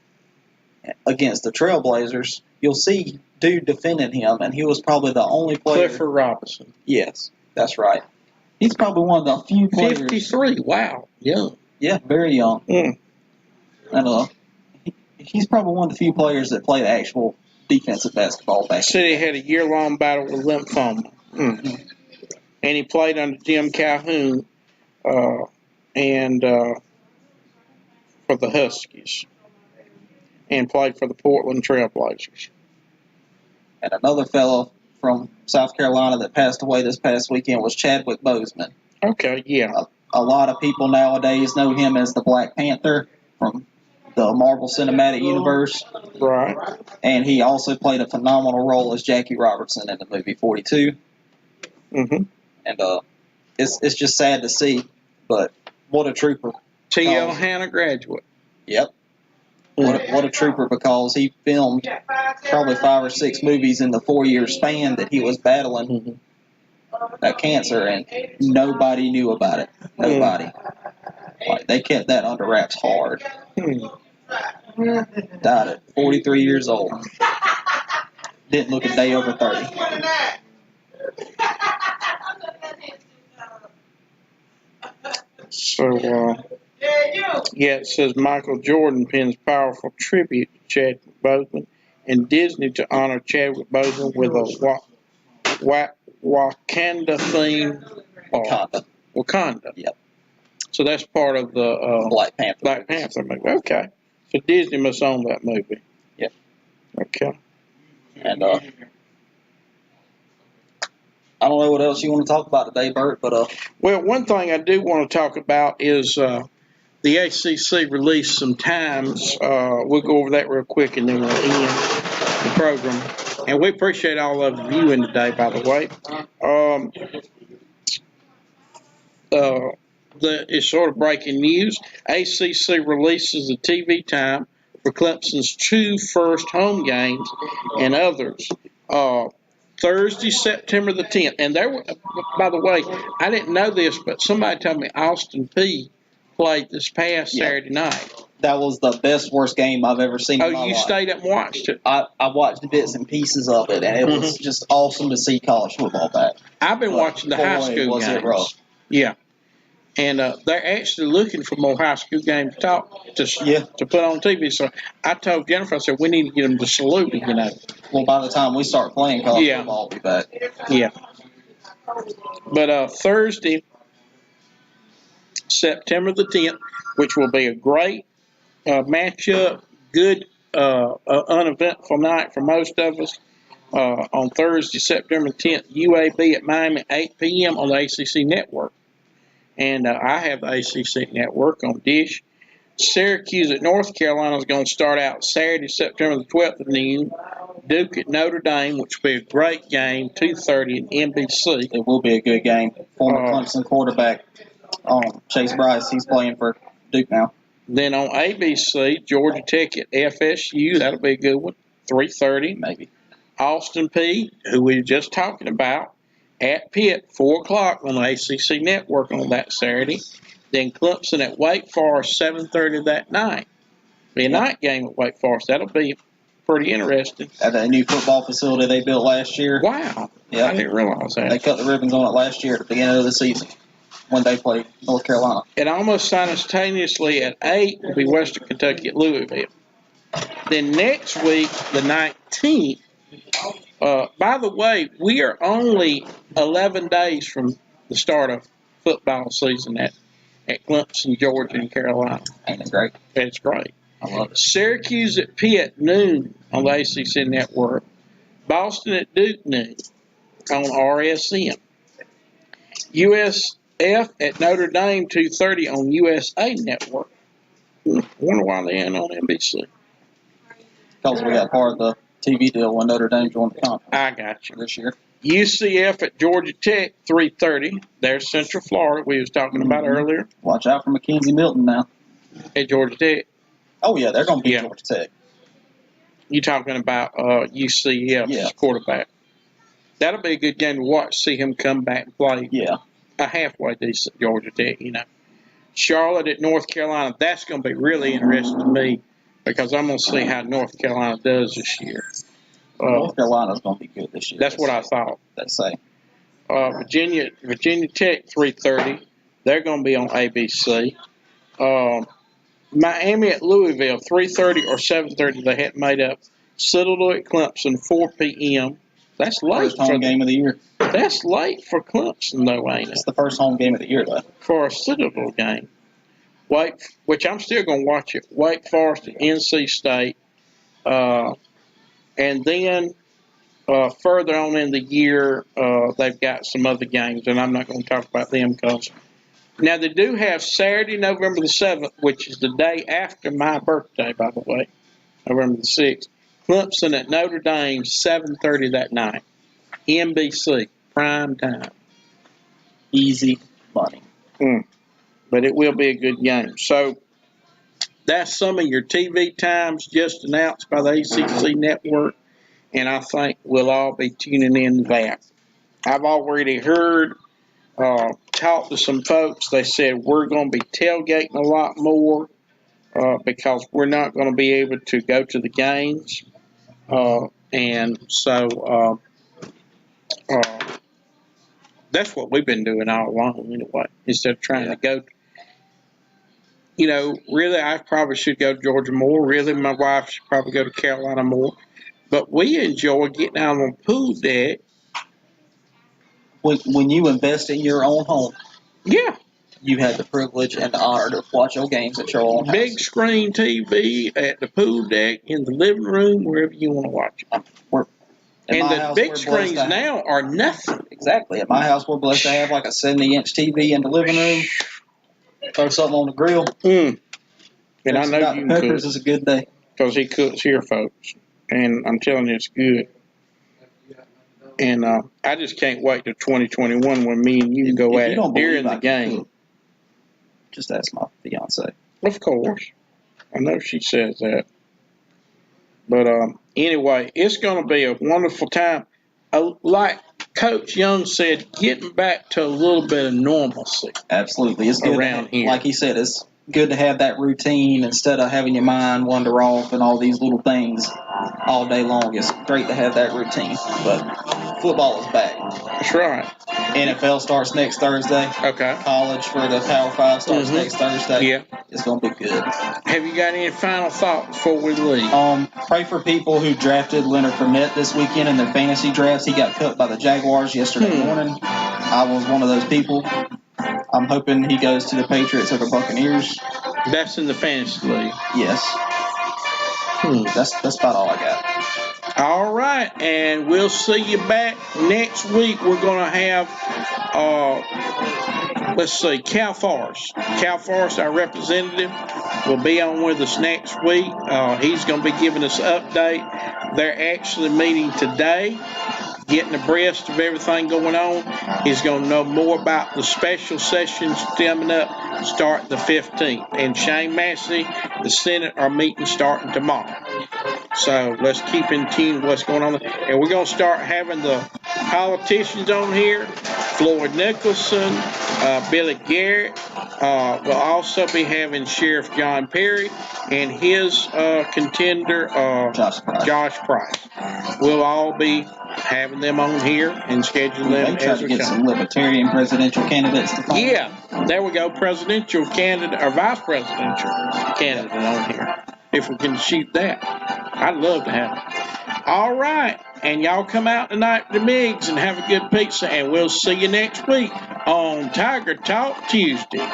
against the Trailblazers, you'll see dude defending him, and he was probably the only player. Clifford Robinson. Yes, that's right. He's probably one of the few players. 53. Wow. Young. Yeah, very young. Mm. And he's probably one of the few players that played actual defensive basketball back. Said he had a year-long battle with lymphoma. Mm. And he played under Jim Calhoun and for the Huskies, and played for the Portland Trailblazers. And another fellow from South Carolina that passed away this past weekend was Chadwick Boseman. Okay, yeah. a lot of people nowadays know him as the Black Panther from the Marvel Cinematic Universe. Right. And he also played a phenomenal role as Jackie Robertson in the movie 42. Mm-hmm. And it's just sad to see, but what a trooper. T.L. Hanna graduate. Yep. What a trooper, because he filmed probably 5 or 6 movies in the 4-year span that he was battling that cancer, and nobody knew about it. Nobody. Like, they kept that under wraps hard. Died at 43 years old. Didn't look a day over 30. So, yeah, it says Michael Jordan pens powerful tribute to Chadwick Boseman, and Disney to honor Chadwick Boseman with a Wakanda theme. Wakanda. Yep. So that's part of the Black Panther. Black Panther movie. Okay. So Disney must own that movie. Yep. Okay. And I don't know what else you want to talk about today, Bert, but well, one thing I do want to talk about is the ACC released some times. We'll go over that real quick, and then we'll end the program. And we appreciate all of you viewing today, by the way. It's sort of breaking news. ACC releases the TV time for Clemson's 2 first home games and others. Thursday, September the 10th. And there, by the way, I didn't know this, but somebody told me Austin Peay played this past Saturday night. That was the best, worst game I've ever seen in my life. Oh, you stayed up and watched it? I watched bits and pieces of it, and it was just awesome to see college football back. I've been watching the high school games. It rough. Yeah. And they're actually looking for more high school games to put on TV. So I told Jennifer, I said, we need to get them to salute, you know. Well, by the time we start playing college football, I'll be back. Yeah. But Thursday, September the 10th, which will be a great matchup, good, uneventful night for most of us. On Thursday, September 10th, UAB at Miami at 8 p.m. on the ACC Network. And I have the ACC Network on Dish. Syracuse at North Carolina is going to start out Saturday, September the 12th at noon. Duke at Notre Dame, which will be a great game, 2:30 at NBC. It will be a good game. Former Clemson quarterback Chase Bryce, he's playing for Duke now. Then on ABC, Georgia Tech at FSU. That'll be a good one, 3:30. Maybe. Austin Peay, who we were just talking about, at Pitt, 4 o'clock on the ACC Network on that Saturday. Then Clemson at Wake Forest, 7:30 that night. Be a night game at Wake Forest. That'll be pretty interesting. At that new football facility they built last year. Wow. Yeah. I didn't realize that. They cut the ribbons on it last year at the beginning of the season when they played North Carolina. And almost simultaneously at 8 will be Western Kentucky at Louisville. Then next week, the 19th, by the way, we are only 11 days from the start of football season at Clemson, Georgia, and Carolina. Ain't it great? It's great. I love it. Syracuse at Pitt, noon on the ACC Network. Boston at Duke, noon on RSN. USF at Notre Dame, 2:30 on USA Network. I wonder why they ain't on NBC. Because we got part of the TV deal when Notre Dame joined the conference. I got you. This year. UCF at Georgia Tech, 3:30. There's Central Florida we was talking about earlier. Watch out for Mackenzie Milton now. At Georgia Tech. Oh, yeah, they're going to beat Georgia Tech. You're talking about UCF's quarterback. That'll be a good game to watch, see him come back and play a halfway decent Georgia Tech, you know. Charlotte at North Carolina, that's going to be really interesting to me because I'm going to see how North Carolina does this year. North Carolina's going to be good this year. That's what I thought. They say. Virginia Tech, 3:30. They're going to be on ABC. Miami at Louisville, 3:30 or 7:30. They hadn't made up. Citadel at Clemson, 4 p.m. That's late. First home game of the year. That's late for Clemson, though, ain't it? It's the first home game of the year, though. For a Citadel game. Which I'm still going to watch it. Wake Forest at NC State. And then further on in the year, they've got some other games, and I'm not going to talk about them because Now, they do have Saturday, November the 7th, which is the day after my birthday, by the way, November the 6th. Clemson at Notre Dame, 7:30 that night. NBC, prime time. Easy money. But it will be a good game. So that's some of your TV times just announced by the ACC network, and I think we'll all be tuning in to that. I've already heard, talked to some folks. They said we're going to be tailgating a lot more because we're not going to be able to go to the games. And so that's what we've been doing all along anyway, instead of trying to go. You know, really, I probably should go to Georgia more. Really, my wife should probably go to Carolina more. But we enjoy getting out on the pool deck. When you invest in your own home, Yeah. you had the privilege and the honor to watch your games at your own house. Big screen TV at the pool deck, in the living room, wherever you want to watch it. And the big screens now are nothing. Exactly. At my house, we're blessed to have like a 70-inch TV in the living room. Throw something on the grill. And I know you can peppers cook. Is a good day. Because he cooks here, folks. And I'm telling you, it's good. And I just can't wait to 2021 when me and you can go at it during the game. Just ask my fiance. Of course. I know she says that. But anyway, it's going to be a wonderful time. Like Coach Young said, getting back to a little bit of normalcy. Absolutely. It's good around here. Like he said, it's good to have that routine instead of having your mind wander off and all these little things all day long. It's great to have that routine. But football is back. That's right. NFL starts next Thursday. Okay. College for the Power 5 starts next Thursday. Yeah. It's going to be good. Have you got any final thoughts before we leave? Pray for people who drafted Leonard Fournette this weekend in their fantasy drafts. He got cut by the Jaguars yesterday morning. I was one of those people. I'm hoping he goes to the Patriots or the Buccaneers. That's in the fantasy league. Yes. That's about all I got. All right, and we'll see you back next week. We're going to have, Cal Forrest. Cal Forrest, our representative, will be on with us next week. He's going to be giving us an update. They're actually meeting today, getting abreast of everything going on. He's going to know more about the special sessions coming up, starting the 15th. And Shane Massey, the Senate, are meeting starting tomorrow. So let's keep in tune with what's going on. And we're going to start having the politicians on here. Floyd Nicholson, Billy Garrett. We'll also be having Sheriff John Perry and his contender, Josh Price. We'll all be having them on here and scheduling them as we get some libertarian presidential candidates to follow. Yeah, there we go. Presidential candidate or vice presidential candidate on here. If we can shoot that, I'd love to have it. All right, and y'all come out tonight to MIGS and have a good pizza, and we'll see you next week on Tiger Talk Tuesday.